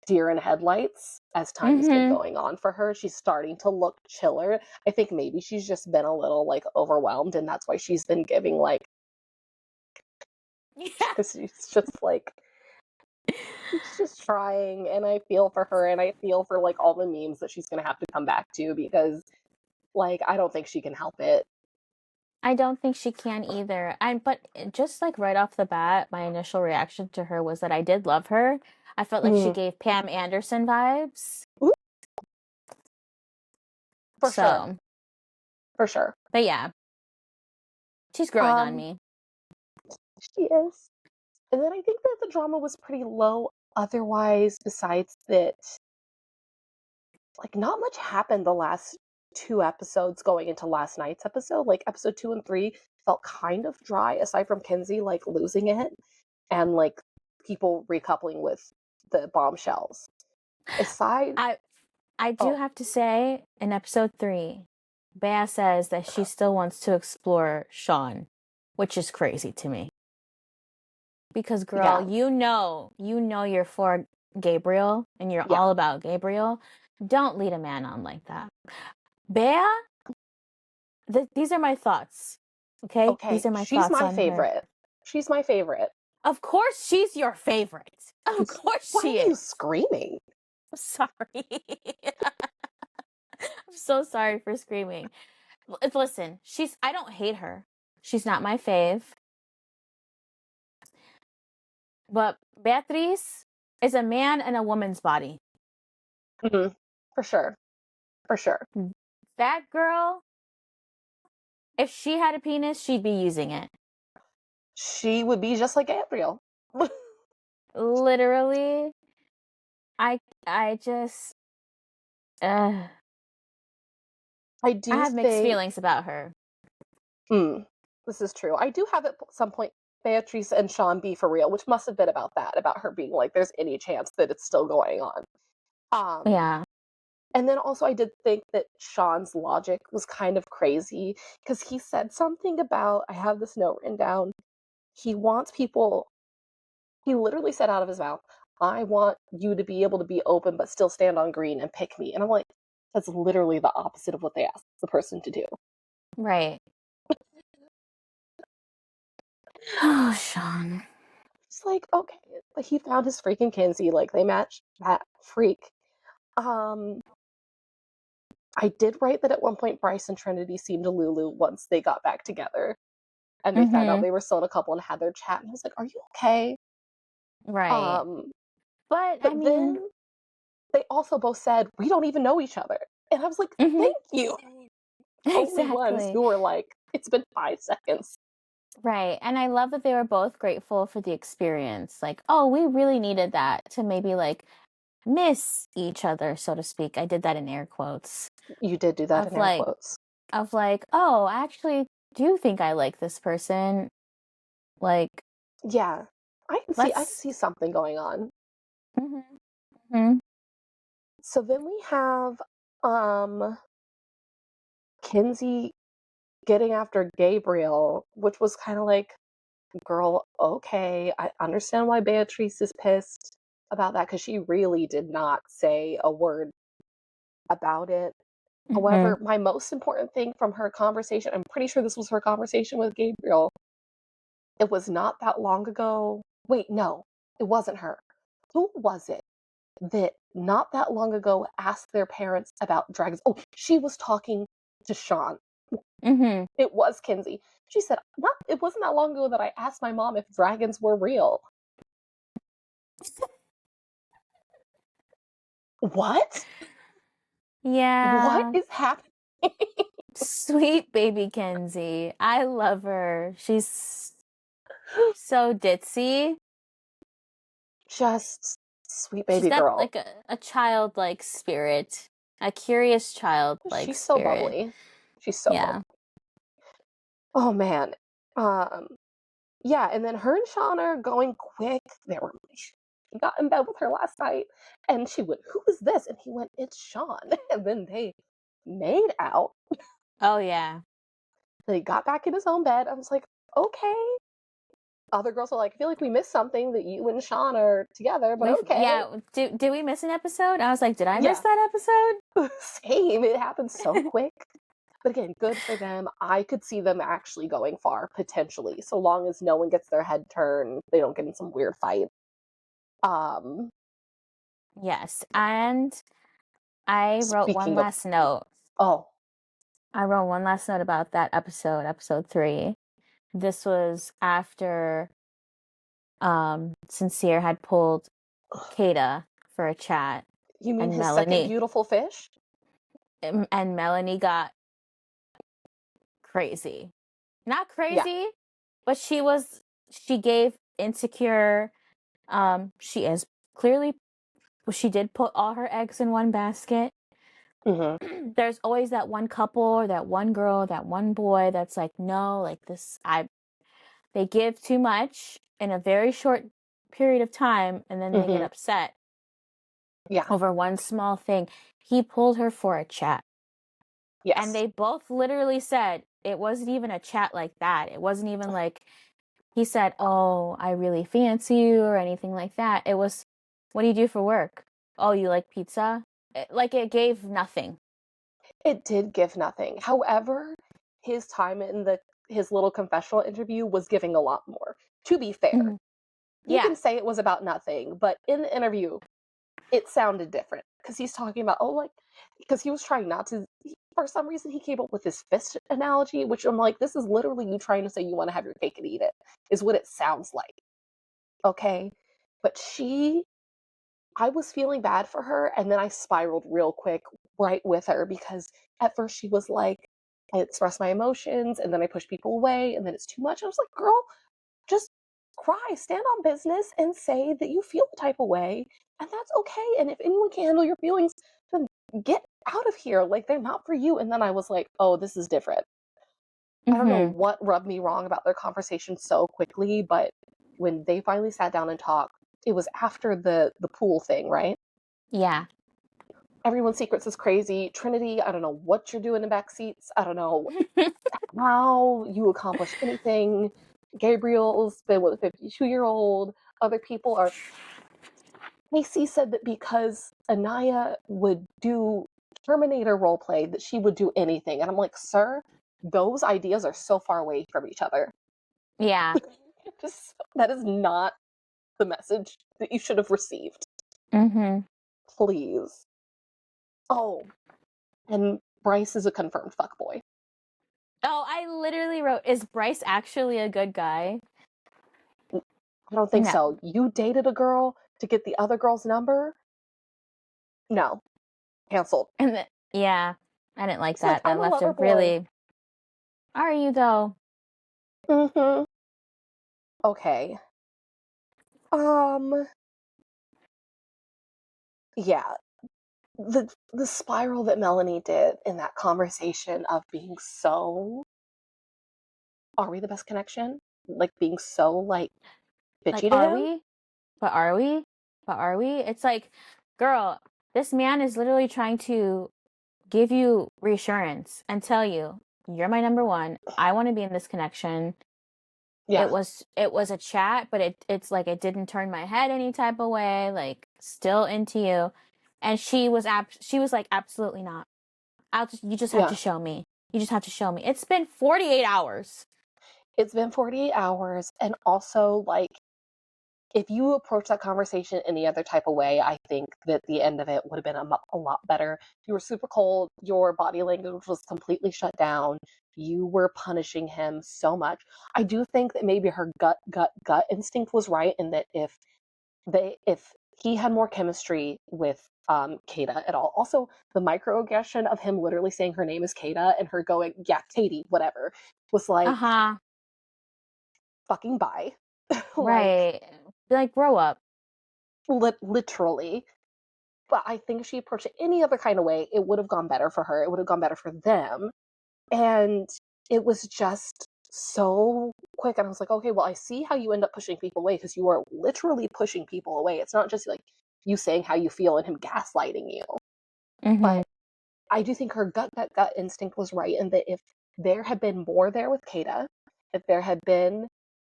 deer in headlights as time's been going on for her. She's starting to look chiller. I think maybe she's just been a little like overwhelmed and that's why she's been giving like because she's just like she's just trying, and I feel for her and I feel for like all the memes that she's gonna have to come back to because like I don't think she can help it. I don't think she can either. But just like right off the bat, my initial reaction to her was that I did love her. I felt like she Mm. gave Pam Anderson vibes. Ooh, for sure. So, For sure. but yeah, she's growing on me. She is. And then I think that the drama was pretty low otherwise, besides that, like, not much happened the last two episodes going into last night's episode. Like, episode 2 and 3 felt kind of dry, aside from Kinsey, like, losing it and, like, people recoupling with the bombshells. Aside. I do Oh, have to say, in episode 3, Bea says that she still wants to explore Sean, which is crazy to me. Because, girl, yeah. you know you're for Gabriel and you're Yeah. all about Gabriel. Don't lead a man on like that. Bea, these are my thoughts. Okay? Okay. These are my She's thoughts my on her. favorite. She's my favorite. Of course, she's your favorite. Of course, Why she are you is. screaming? I'm sorry. I'm so sorry for screaming. Listen, I don't hate her. She's not my fave. But Beatriz is a man in a woman's body. Mm-hmm. For sure. For sure. That girl, if she had a penis, she'd be using it. She would be just like Gabriel. Literally, I just uh I I do have mixed think. feelings about her. This is true. I do have at some point Beatrice and Sean be for real, which must have been about that, about her being like, there's any chance that it's still going on. Um, Yeah. and then also I did think that Sean's logic was kind of crazy because he said something about, I have this note written down, he wants people, he literally said out of his mouth, I want you to be able to be open but still stand on green and pick me. And I'm like, that's literally the opposite of what they asked the person to do. Right. Oh, Sean. It's like, okay, but he found his freaking Kinsey, like they matched that freak. Um, I did write that at one point Bryce and Trinity seemed to Lulu once they got back together and they found out Mm-hmm. they were still in a couple and had their chat. And I was like, are you okay? Right. Um, But I but mean, then they also both said, we don't even know each other. And I was like, mm-hmm. thank you. Only ones Exactly. who were like, it's been 5 seconds. Right. And I love that they were both grateful for the experience. Like, oh, we really needed that to maybe like miss each other, so to speak. I did that in air quotes. You did do that Of in air like quotes. oh, I actually do think I like this person. Like, Yeah. I can let's see something going on. mm-hmm. Mm-hmm. So then we have um Kinsey getting after Gabriel, which was kind of like, girl, okay, I understand why Beatrice is pissed about that because she really did not say a word about it. Mm-hmm. However, my most important thing from her conversation, I'm pretty sure this was her conversation with Gabriel. It was not that long ago. Wait, no, it wasn't her. Who was it that not that long ago asked their parents about dragons? Oh, she was talking to Sean. Mm-hmm. It was Kinsey. She said, "Not. It wasn't that long ago that I asked my mom if dragons were real." What? What Yeah. is happening? Sweet baby Kenzie. I love her. She's so ditzy. Just sweet She's baby got girl. like a childlike spirit, a curious childlike She's so spirit. bubbly. She's so bubbly. Yeah. Oh man. Um. Yeah, and then her and Sean are going quick. He got in bed with her last night, and she went, "Who is this?" And he went, "It's Sean." And then they made out. Oh yeah. They got back in his own bed. I was like, okay. Other girls are like, I feel like we missed something that you and Sean are together, but okay. Yeah. Did we miss an episode? I was like, did I miss Yeah, that episode? same. It happened so quick. But again, good for them. I could see them actually going far, potentially, so long as no one gets their head turned, they don't get in some weird fight. Um, Yes. And I wrote one speaking of, last note. oh, I wrote one last note about that episode 3. This was after Sincere had pulled Kata for a chat. You mean And his second Melanie beautiful fish? and Melanie got crazy. Not Yeah. crazy, but she gave Insecure, she is clearly, she did put all her eggs in one basket. There's always that one couple or that one girl, that one boy that's like, no, like this, they give too much in a very short period of time and then they get upset over one small thing. He pulled her for a chat. Yes. And they both literally said it wasn't even a chat like that. It wasn't even like he said, oh, I really fancy you or anything like that. It was, what do you do for work? Oh, you like pizza? It gave nothing. It did give nothing. However, his time in his little confessional interview was giving a lot more. To be fair, you can say it was about nothing, but in the interview, it sounded different because he's talking about because he was trying not to. For some reason, he came up with this fist analogy, which I'm like, this is literally you trying to say you want to have your cake and eat it, is what it sounds like. Okay, but I was feeling bad for her, and then I spiraled real quick right with her because at first she was like, I express my emotions, and then I push people away, and then it's too much. I was like, girl, just cry, stand on business, and say that you feel the type of way, and that's okay. And if anyone can handle your feelings, then get out of here. Like, they're not for you. And then I was like, oh, this is different. I don't know what rubbed me wrong about their conversation so quickly, but when they finally sat down and talked, it was after the pool thing, right? Yeah. Everyone's secrets is crazy. Trinity, I don't know what you're doing in back seats. I don't know how you accomplish anything. Gabriel's been with a 52-year-old. Other people are. Casey said that because Anaya would do Terminator roleplay, that she would do anything. And I'm like, sir, those ideas are so far away from each other. Yeah. That is not the message that you should have received. Please. Oh, and Bryce is a confirmed fuckboy. Oh, I literally wrote, is Bryce actually a good guy? I don't think so. You dated a girl to get the other girl's number? No. Canceled. And yeah, I didn't like It's that. like, That I'm a left lover a boy. really. Are you though? Okay. Yeah. The spiral that Melanie did in that conversation of being so, are we the best connection? Like being so like bitchy Like, to are him? we? But are we? But are we? It's like, girl, this man is literally trying to give you reassurance and tell you, you're my number one. I want to be in this connection. Yeah. It was a chat, but it's like it didn't turn my head any type of way, like still into you. And she was like, absolutely not. You just have to show me. You just have to show me. It's been 48 hours. It's been 48 hours. And also, like, if you approach that conversation any other type of way, I think that the end of it would have been a lot better. You were super cold. Your body language was completely shut down. You were punishing him so much. I do think that maybe her gut instinct was right in that if he had more chemistry with Kata at all. Also, the microaggression of him literally saying her name is Kata and her going, yeah, Katie, whatever, was like, fucking bye. Right. Like, grow up. Literally. But I think if she approached it any other kind of way, it would have gone better for her. It would have gone better for them. And it was just so quick. And I was like, okay, well, I see how you end up pushing people away because you are literally pushing people away. It's not just like you saying how you feel and him gaslighting you. But I do think her gut instinct was right, and that if there had been more there with Kata, if there had been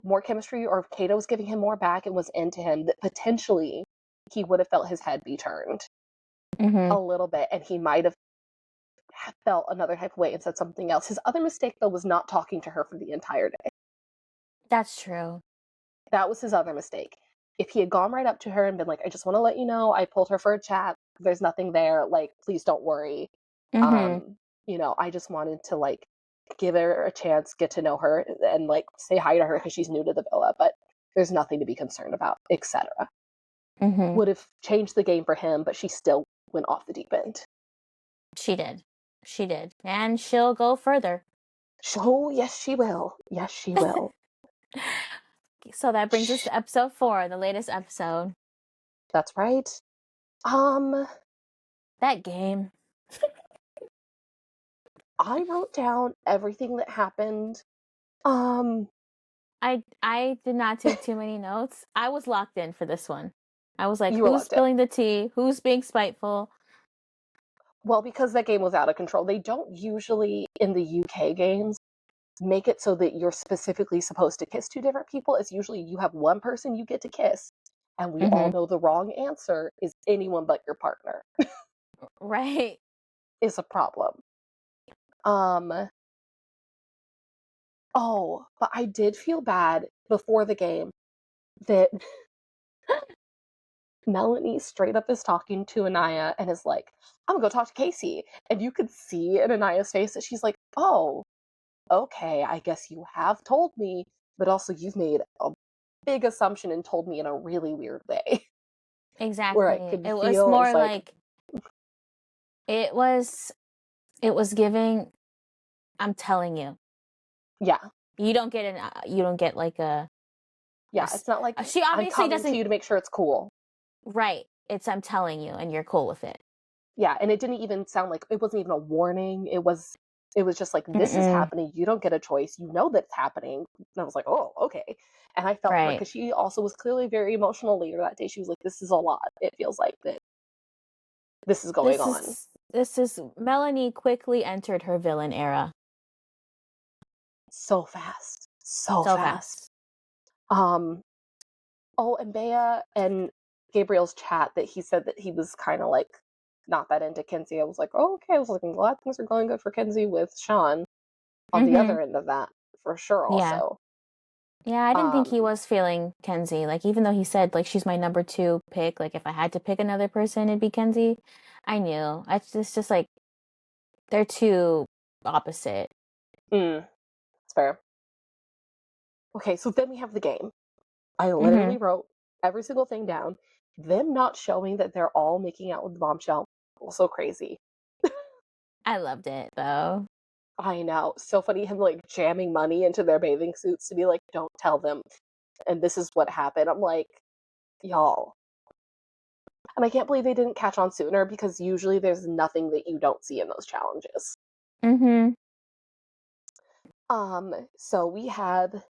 more chemistry, or if Kata was giving him more back and was into him, that potentially he would have felt his head be turned a little bit, and he might have felt another type of way and said something else. His other mistake, though, was not talking to her for the entire day. That's true. That was his other mistake. If he had gone right up to her and been like, I just want to let you know, I pulled her for a chat. There's nothing there. Like, please don't worry. I just wanted to, like, give her a chance, get to know her, and, like, say hi to her because she's new to the villa, but there's nothing to be concerned about, etc. Mm-hmm. Would have changed the game for him, but she still went off the deep end. She did. She did. And she'll go further. Oh, yes, she will. Yes, she will. So that brings us to episode 4, the latest episode. That's right. That game. I wrote down everything that happened. I did not take too many notes. I was locked in for this one. I was like, You were who's locked in. spilling the tea? Who's being spiteful? Well, because that game was out of control. They don't usually, in the UK games, make it so that you're specifically supposed to kiss two different people. It's usually you have one person you get to kiss, and we all know the wrong answer is anyone but your partner. Right. Is a problem. But I did feel bad before the game that Melanie straight up is talking to Anaya and is like, I'm gonna go talk to Casey. And you could see in Anaya's face that she's like, oh, okay, I guess you have told me, but also you've made a big assumption and told me in a really weird way. Where I Exactly. could It was feel, it was more like, like it was giving, I'm telling you. yeah. You don't get like Yeah, it's not like she I'm obviously coming to doesn't. you to make sure it's cool. Right. It's I'm telling you and you're cool with it. Yeah, and it didn't even sound like, it wasn't even a warning. It was just like, this is Mm-mm. happening. You don't get a choice. You know that it's happening. And I was like, oh, okay. And I felt for her Right. because she also was clearly very emotional later that day. She was like, this is a lot. It feels like that this is going on. This is Melanie quickly entered her villain era. So fast. So So fast. And Bea and Gabriel's chat that he said that he was kind of like not that into Kinsey. I was like, oh, okay. I was like, I'm glad things are going good for Kinsey with Sean on the Mm-hmm. other end of that for sure. Yeah. Also, Yeah, I didn't think he um, was feeling Kenzie. Like, even though he said, like, she's my number 2 pick, like, if I had to pick another person, it'd be Kenzie. I knew. It's just like, they're too opposite. it's fair. Okay, so then we have the game. I Mm-hmm. literally wrote every single thing down. Them not showing that they're all making out with the bombshell was so crazy. I loved it, though. I know. So funny him like jamming money into their bathing suits to be like, don't tell them. And this is what happened. I'm like, y'all. And I can't believe they didn't catch on sooner because usually there's nothing that you don't see in those challenges. Mm-hmm. So we had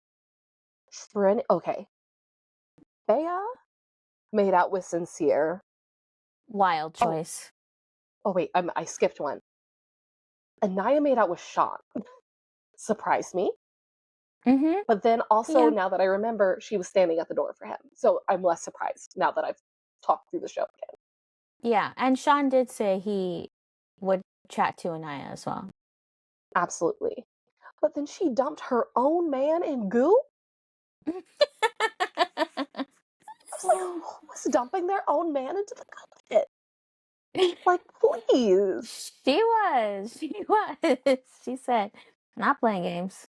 okay. Bea made out with Sincere. Wild Oh, choice. oh wait, I skipped one. Anaya made out with Sean. Surprised me. Mm-hmm. But then also, Yeah. now that I remember, she was standing at the door for him. So I'm less surprised now that I've talked through the show again. Yeah, and Sean did say he would chat to Anaya as well. Absolutely. But then she dumped her own man in goo? I was like, who was dumping their own man into the garbage? Like, please. She was. She was. She said, not playing games.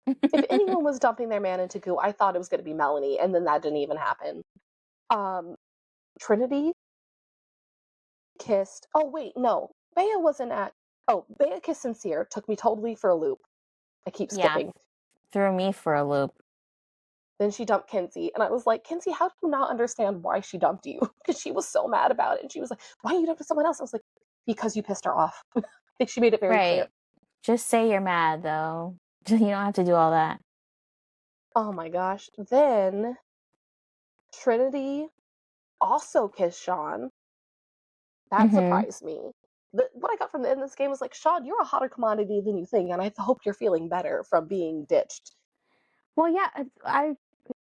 If anyone was dumping their man into goo, I thought it was going to be Melanie, and then that didn't even happen. Trinity kissed. Oh, wait, no. Bea wasn't at. Oh, Bea kissed Sincere. Took me totally for a loop. I keep Yeah, skipping. threw me for a loop. Then she dumped Kinsey, and I was like, Kinsey, how do you not understand why she dumped you? Because she was so mad about it. And she was like, why you dumped someone else? I was like, because you pissed her off. I think she made it very clear. Right. Just say you're mad, though. You don't have to do all that. Oh my gosh. Then Trinity also kissed Sean. That Mm-hmm. surprised me. What I got from the end of this game was like, Sean, you're a hotter commodity than you think, and I hope you're feeling better from being ditched. Well, yeah,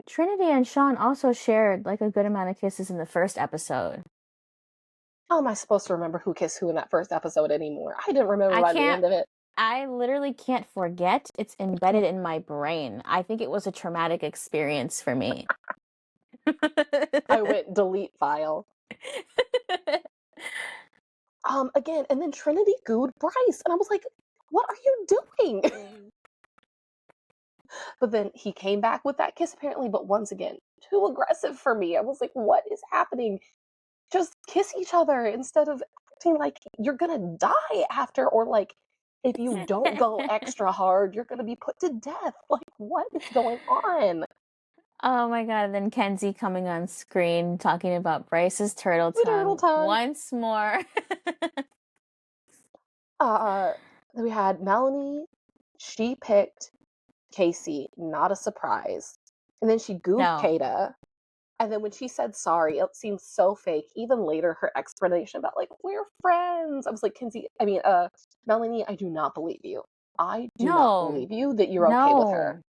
Trinity and Sean also shared like a good amount of kisses in the first episode. How am I supposed to remember who kissed who in that first episode anymore? I didn't remember by the end of it. I literally can't forget. It's embedded in my brain. I think it was a traumatic experience for me. I went delete file. Again, and then Trinity gooed Bryce, and I was like, what are you doing? But then he came back with that kiss apparently, but once again, too aggressive for me. I was like, what is happening? Just kiss each other instead of acting like you're gonna die after, or like if you don't go extra hard, you're gonna be put to death. Like, what is going on? Oh my god, and then Kenzie coming on screen talking about Bryce's turtle The turtle tongue tongue. once more. Then we had Melanie. She picked Casey, not a surprise. And then she gooped No. Kata. And then when she said sorry, it seemed so fake. Even later, her explanation about like, we're friends. I was like, Melanie, I do not believe you. I do not No. believe you that you're okay with her.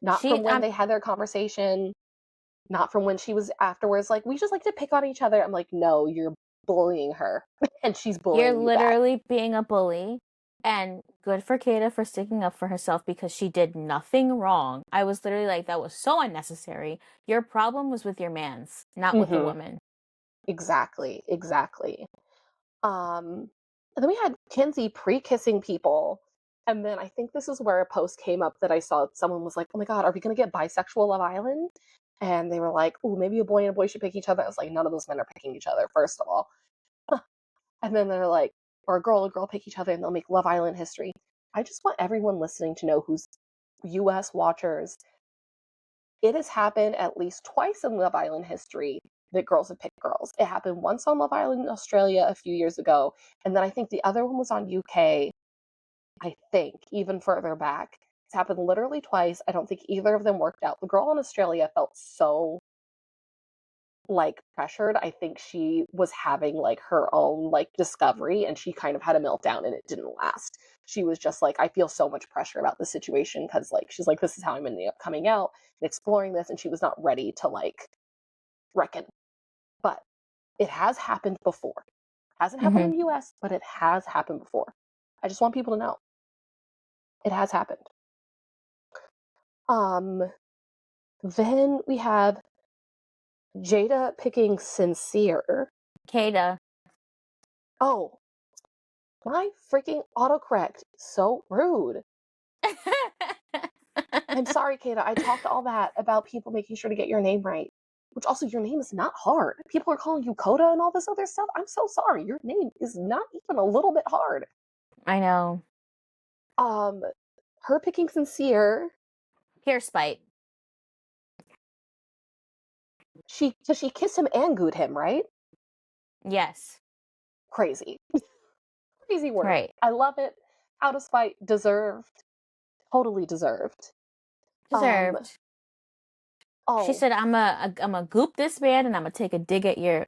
No. Not from when they had their conversation, not from when she was afterwards, like, we just like to pick on each other. I'm like, no, you're bullying her. And she's You're bullying you back. literally being a bully. And good for Kata for sticking up for herself because she did nothing wrong. I was literally like, that was so unnecessary. Your problem was with your mans, not with the Mm-hmm. woman. Exactly. And then we had Kenzie pre-kissing people. And then I think this is where a post came up that I saw. Someone was like, oh my God, are we going to get bisexual Love Island? And they were like, oh, maybe a boy and a boy should pick each other. I was like, none of those men are picking each other, first of all. And then they're like, or a girl and girl pick each other and they'll make Love Island history. I just want everyone listening to know, who's US watchers, it has happened at least twice in Love Island history that girls have picked girls. It happened once on Love Island in Australia a few years ago, and then I think the other one was on UK, I think, even further back. It's happened literally twice. I don't think either of them worked out. The girl in Australia felt so like pressured. I think she was having like her own like discovery, and she kind of had a meltdown and it didn't last. She was just like, I feel so much pressure about the situation, because like she's like, this is how I'm ending up coming out and exploring this, and she was not ready to like reckon. But it has happened before. Hasn't happened in the US, but it has happened before. I just want people to know it has happened. Then we have Jada picking Sincere. Kata. Oh, my freaking autocorrect. So rude. I'm sorry, Kata. I talked all that about people making sure to get your name right. Which also, your name is not hard. People are calling you Coda and all this other stuff. I'm so sorry. Your name is not even a little bit hard. I know. Her picking Sincere. Pure spite. She kissed him and gooed him, right? Yes. Crazy. Crazy work. Right. I love it. Out of spite, deserved. Totally deserved. Deserved. She Oh, said, I'm a goop this man and I'm gonna take a dig at your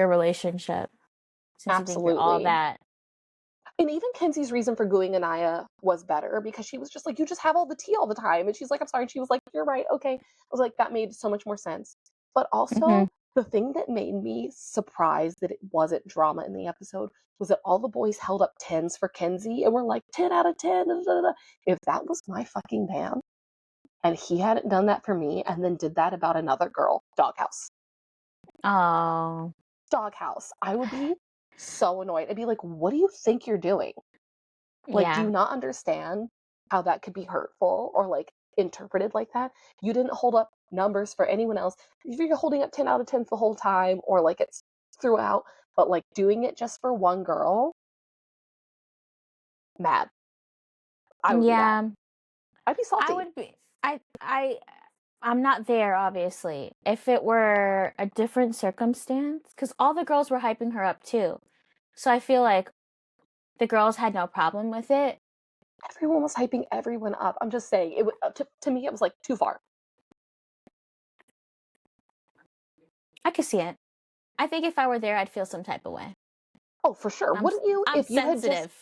relationship. Since you think you're all absolutely. that. And even Kenzie's reason for gooing Anaya was better, because she was just like, you just have all the tea all the time. And she's like, I'm sorry. And she was like, you're right. Okay. I was like, that made so much more sense. But also, the thing that made me surprised that it wasn't drama in the episode was that all the boys held up 10s for Kenzie and were like, 10 out of 10. Da, da, da. If that was my fucking man and he hadn't done that for me and then did that about another girl, doghouse. Oh. Doghouse. I would be so annoyed. I'd be like, what do you think you're doing? Like, do Yeah. you not understand how that could be hurtful or like interpreted like that? You didn't hold up numbers for anyone else. If you're holding up 10 out of 10 the whole time, or like it's throughout, but like doing it just for one girl, mad. I would be mad. Yeah. I'd be I salty. would be I'm not there, obviously. If it were a different circumstance, because all the girls were hyping her up too. So I feel like the girls had no problem with it. Everyone was hyping everyone up. I'm just saying, it to me, it was like too far. I could see it. I think if I were there, I'd feel some type of way. Oh, for sure. Wouldn't you, I'm sensitive.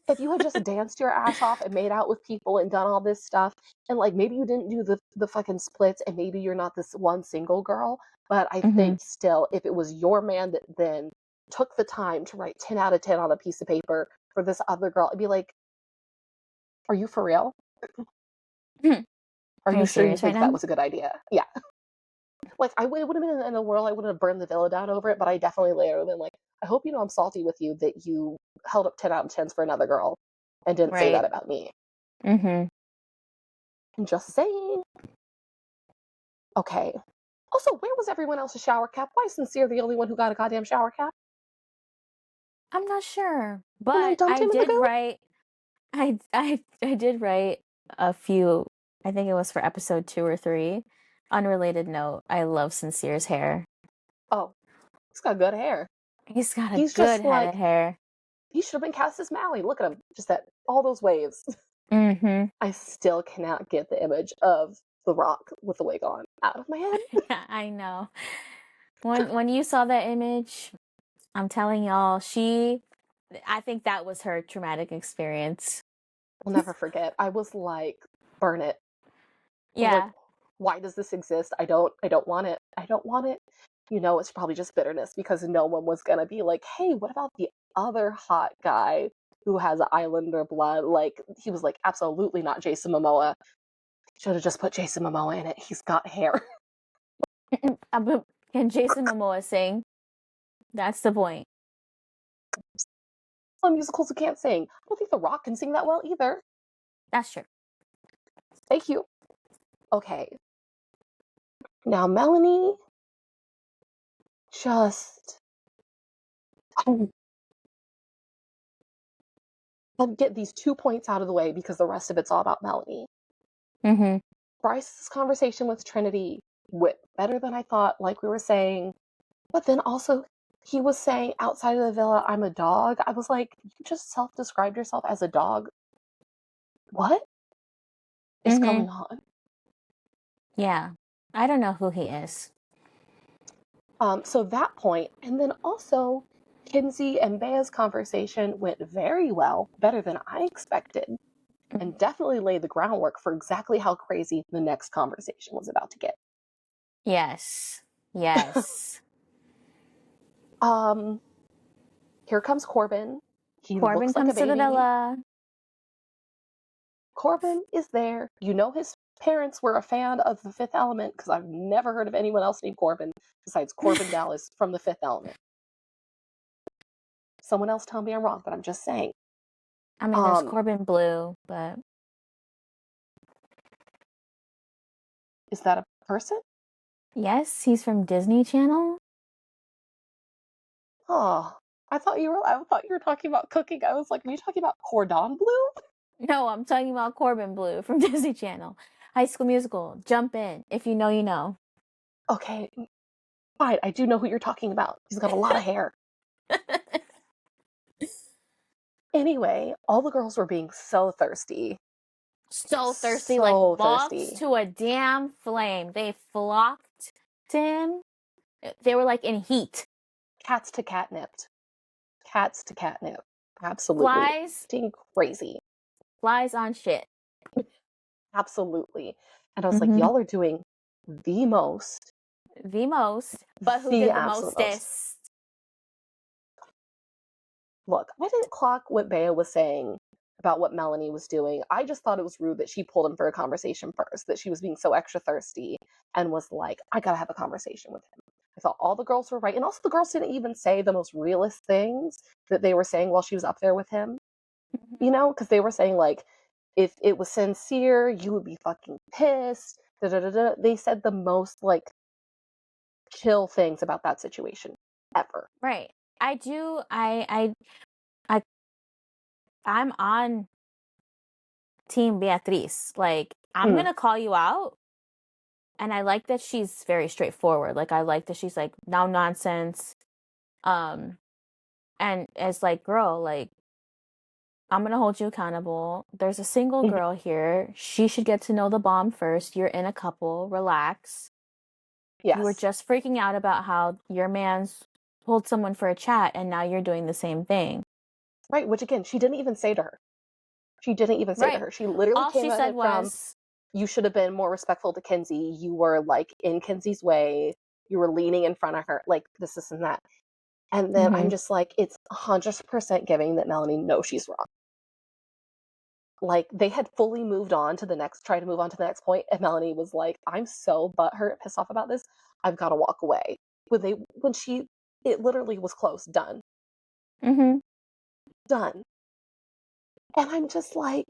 if you had just danced your ass off and made out with people and done all this stuff, and like maybe you didn't do the fucking splits, and maybe you're not this one single girl, but I think still, if it was your man that then took the time to write 10 out of 10 on a piece of paper for this other girl, I'd be like, are you for real? Are you sure you serious right think that now? was a good idea? Yeah. Like, it would have been in the world, I wouldn't have burned the villa down over it, but I definitely later would have been like, I hope you know I'm salty with you that you held up 10 out of 10s for another girl and didn't say that Right. about me. Mm-hmm. I'm just saying. Okay. Also, where was everyone else's shower cap? Why is Sincere the only one who got a goddamn shower cap? I'm not sure, When they but dumped I him in the did goo? write. I did write a few. I think it was for episode 2 or 3. Unrelated note. I love Sincere's hair. Oh, he's got good hair. He's got a He's good just head of like, hair. he should have been cast as Mally. Look at him. Just that, all those waves. Mm-hmm. I still cannot get the image of The Rock with the wig on out of my head. I know. When you saw that image, I'm telling y'all, I think that was her traumatic experience. I'll never forget. I was like, burn it. I was like, Yeah. why does this exist? I don't want it. I don't want it. You know, it's probably just bitterness because no one was gonna be like, hey, what about the other hot guy who has Islander blood? Like, he was like, absolutely not Jason Momoa. Should have just put Jason Momoa in it. He's got hair. Can Jason Momoa sing? That's the point. Some musicals who can't sing. I don't think The Rock can sing that well either. That's true. Thank you. Okay. Now, Melanie just. I'll get these 2 points out of the way because the rest of it's all about Melanie. Mm-hmm. Bryce's conversation with Trinity went better than I thought, like we were saying. But then also, he was saying outside of the villa, I'm a dog. I was like, you just self-described yourself as a dog. What is Mm-hmm. going on? Yeah. I don't know who he is. So that point, and then also, Kinsey and Bea's conversation went very well, better than I expected, and definitely laid the groundwork for exactly how crazy the next conversation was about to get. Yes. Yes. Here comes Corbin. He Corbin looks like a comes to the baby. villa. Corbin is there. You know his parents were a fan of The Fifth Element because I've never heard of anyone else named Corbin besides Corbin Dallas from The Fifth Element. Someone else tell me I'm wrong, but I'm just saying. I mean, there's Corbin Blue, but Is that a person? yes, he's from Disney Channel. Oh, I thought you were talking about cooking. I was like, are you talking about cordon bleu? No, I'm talking about Corbin Blue from Disney Channel. High School Musical. Jump in. If you know, you know. Okay, fine. I do know who you're talking about. He's got a lot of hair. Anyway, all the girls were being so thirsty. So thirsty, like So moths thirsty. to a damn flame. They flocked to him. They were like in heat. Cats to catnip. Cats to catnip. Absolutely. Flies, Acting crazy. flies on shit. Absolutely. And I was like, Mm-hmm. y'all are doing the most. The most, but who The did the absolute most. mostest? Look, I didn't clock what Bea was saying about what Melanie was doing. I just thought it was rude that she pulled him for a conversation first, that she was being so extra thirsty and was like, I gotta have a conversation with him. I thought all the girls were right. And also, the girls didn't even say the most realist things that they were saying while she was up there with him. You know, because they were saying, like, if it was sincere, you would be fucking pissed. Da, da, da, da. They said the most, like, chill things about that situation ever. Right. I do. I'm on Team Beatriz. Like, I'm Mm, gonna call you out. And I like that she's very straightforward. Like, I like that she's like, no nonsense. And it's like, girl, like, I'm gonna hold you accountable. There's a single mhm. girl here. She should get to know the bomb first. You're in a couple. Relax. You were Yes. just freaking out about how your man's pulled someone for a chat, and now you're doing the same thing. Right, which again, she didn't even say to her. She didn't even say to Right. her. She literally All came she at said it from, was, you should have been more respectful to Kinsey. You were, like, in Kinsey's way. You were leaning in front of her. Like, this and that. And then I'm mm-hmm. just like, it's 100% giving that Melanie knows she's wrong. Like, they had fully moved on to the next, try to move on to the next point, and Melanie was like, "I'm so butthurt, pissed off about this. I've got to walk away." It literally was close, done, Mm-hmm. done, and I'm just like,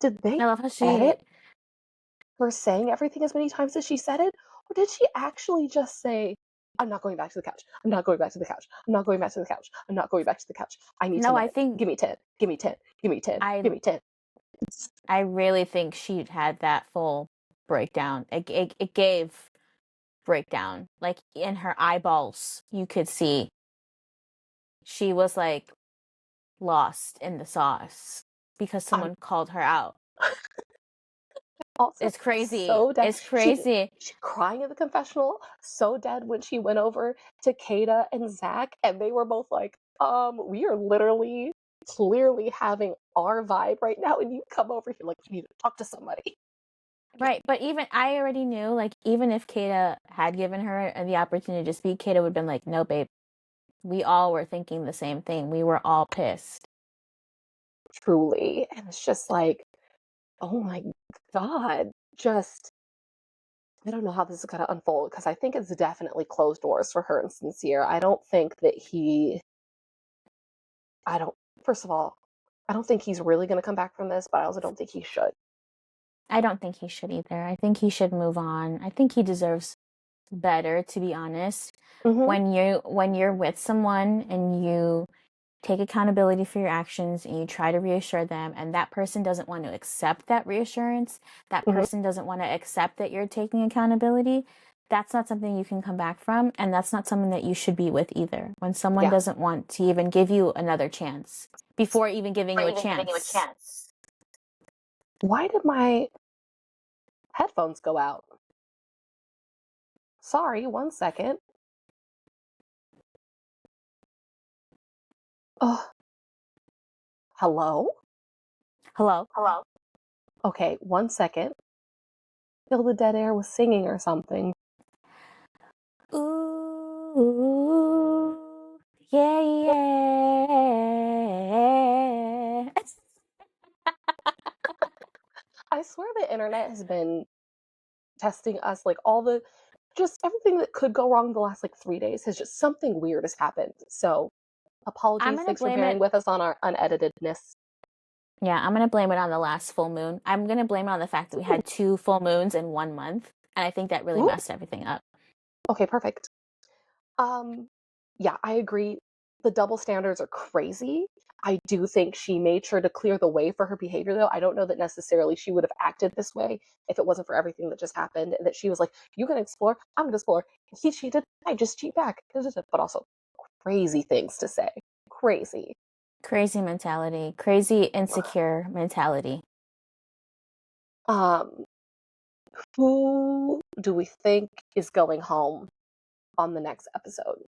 did they I love how she. edit her saying everything as many times as she said it, or did she actually just say, "I'm not going back to the couch. I'm not going back to the couch. I'm not going back to the couch. I'm not going back to the couch. I need No, 10 I minutes. think Give me 10. Give me 10. Give me 10. I Give me 10." I really think she had that full breakdown. It gave breakdown. Like in her eyeballs, you could see she was like lost in the sauce because I'm someone called her out. also It's crazy. so dead. It's crazy. She crying at the confessional, so dead when she went over to Kata and Zach, and they were both like, we are literally clearly having our vibe right now, and you come over here like you need to talk to somebody. Right, but even I already knew, like, even if Kata had given her the opportunity to speak, Kata would have been like, no, babe, we all were thinking the same thing. We were all pissed. Truly. And it's just like, oh my God. Just I don't know how this is gonna unfold because I think it's definitely closed doors for her and Sincere. I don't think that I don't, first of all, I don't think he's really gonna come back from this, but I also don't think he should. I don't think he should either. I think he should move on. I think he deserves better, to be honest. Mm-hmm. When you're with someone and you take accountability for your actions and you try to reassure them and that person doesn't want to accept that reassurance, that Mm-hmm. person doesn't want to accept that you're taking accountability, that's not something you can come back from, and that's not someone that you should be with either. When someone Yeah. doesn't want to even give you another chance before even giving Or you a even giving you a chance. chance. Why did my headphones go out? Sorry, 1 second. Oh, hello? Hello? Hello? Okay, 1 second. Feel the dead air was singing or something. Ooh, yeah, yeah. I swear the internet has been testing us, like just everything that could go wrong the last like 3 days has just something weird has happened. So I'm apologies, gonna thanks for blame bearing it. with us on our uneditedness. Yeah, I'm gonna blame it on the last full moon. I'm gonna blame it on the fact that we Ooh, had 2 full moons in 1 month, and I think that really ooh, messed everything up. okay, perfect. Um, yeah, I agree. The double standards are crazy. I do think she made sure to clear the way for her behavior, though. I don't know that necessarily she would have acted this way if it wasn't for everything that just happened. That she was like, "You can explore, I'm gonna explore." He cheated, I just cheat back. But also crazy things to say. Crazy. Crazy mentality, crazy insecure mentality. Um, who do we think is going home on the next episode?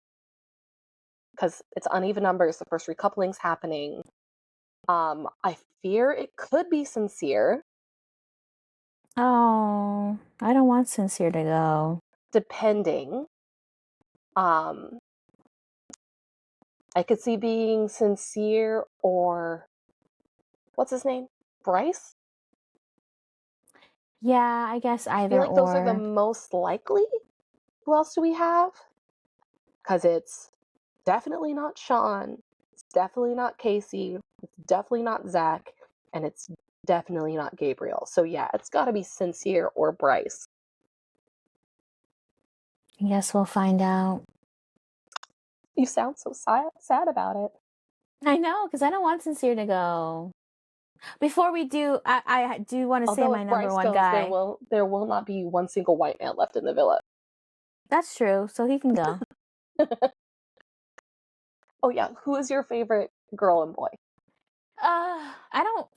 Because it's uneven numbers. The first recoupling's happening. I fear it could be Sincere, Oh, I don't want Sincere to go. depending. Um, I could see being Sincere or what's his name? Bryce? Yeah, I guess I feel either like those are the or. most likely. Who else do we have? Because it's definitely not Sean. It's definitely not Casey. It's definitely not Zach. And it's definitely not Gabriel. So yeah, it's got to be Sincere or Bryce. I guess we'll find out. You sound so sad about it. I know, because I don't want Sincere to go. Before we do, I do want to say Although my if number Bryce one goes, guy. there will not be one single white man left in the villa. That's true, so he can go. Oh yeah, who is your favorite girl and boy? I don't,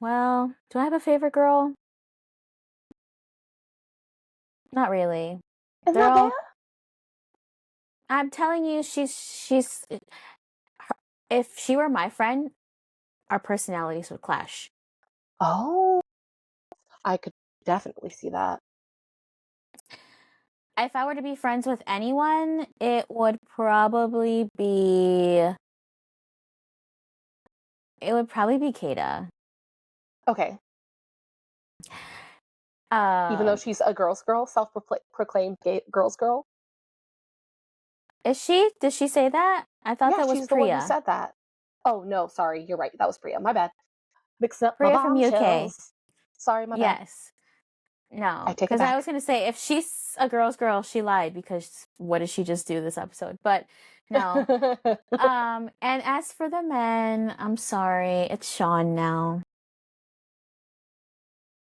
well, do I have a favorite girl? Not really. Isn't They're that Bea? all, I'm telling you, if she were my friend, our personalities would clash. Oh, I could definitely see that. If I were to be friends with anyone, it would probably be Kata. Okay. Even though she's a girl's girl, self-proclaimed girl's girl. Is she? Did she say that? I thought that was she's the one who Priya. said that. Oh, no, sorry. You're right. That was Priya. My bad. Mixing up my Priya from UK. bombshells. Sorry, my bad. Yes. No, I take it because I back. was going to say, if she's a girl's girl, she lied, because what did she just do this episode? But no. And as for the men, I'm sorry. It's Sean now.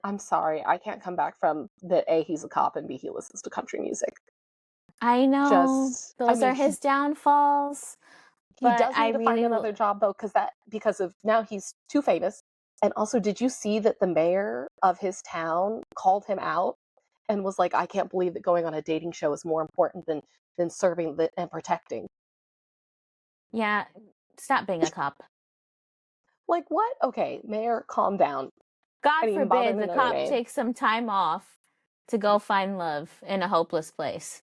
I'm sorry. I can't come back from that. A, he's a cop, and B, he listens to country music. I know. Those are his downfalls. He does need to find another job, though, because of now he's too famous. And also, did you see that the mayor of his town called him out and was like, I can't believe that going on a dating show is more important than serving and protecting. Yeah, stop being a cop. Like, what? Okay, mayor, calm down. God forbid the cop takes some time off to go find love in a hopeless place.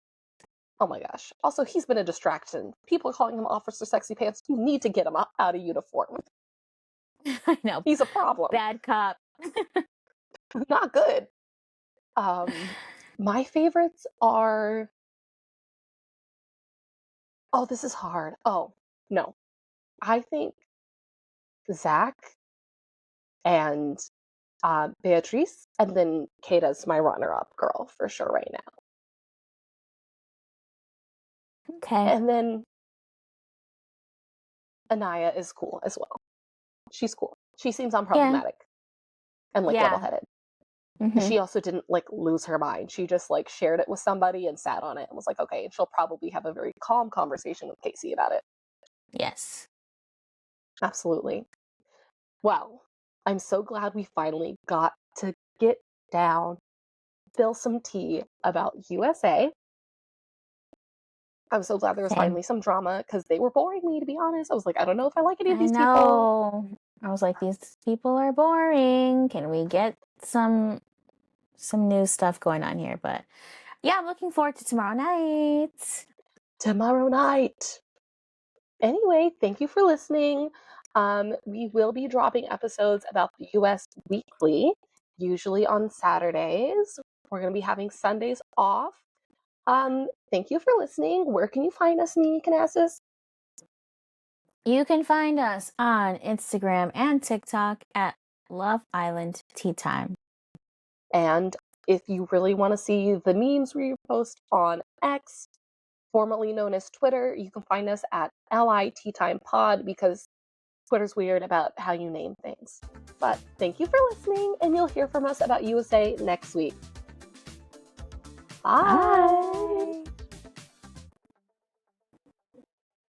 Oh my gosh. Also, he's been a distraction. People are calling him Officer Sexy Pants. You need to get him out of uniform. I know. He's a problem. Bad cop. Not good. My favorites are... Oh, this is hard. Oh, no. I think Zach and Beatrice, and then Kata's my runner-up girl for sure right now. Okay. And then Anaya is cool as well. She's cool. She seems unproblematic and level-headed. Mm-hmm. She also didn't lose her mind. She just shared it with somebody and sat on it and was like, okay, and she'll probably have a very calm conversation with Casey about it. Yes. Absolutely. Well, I'm so glad we finally got to get down, spill some tea about USA. I'm so glad there was finally some drama, because they were boring me, to be honest. I was like, I don't know if I like any of these people. I was like, these people are boring. Can we get some new stuff going on here? But yeah, I'm looking forward to tomorrow night. Anyway, thank you for listening. We will be dropping episodes about the US weekly, usually on Saturdays. We're going to be having Sundays off. Thank you for listening. Where can you find us, Mimi Canassis? You can find us on Instagram and TikTok at Love Island Tea Time. And if you really want to see the memes we post on X, formerly known as Twitter, you can find us at LI Tea Time Pod, because Twitter's weird about how you name things. But thank you for listening, and you'll hear from us about USA next week. Bye.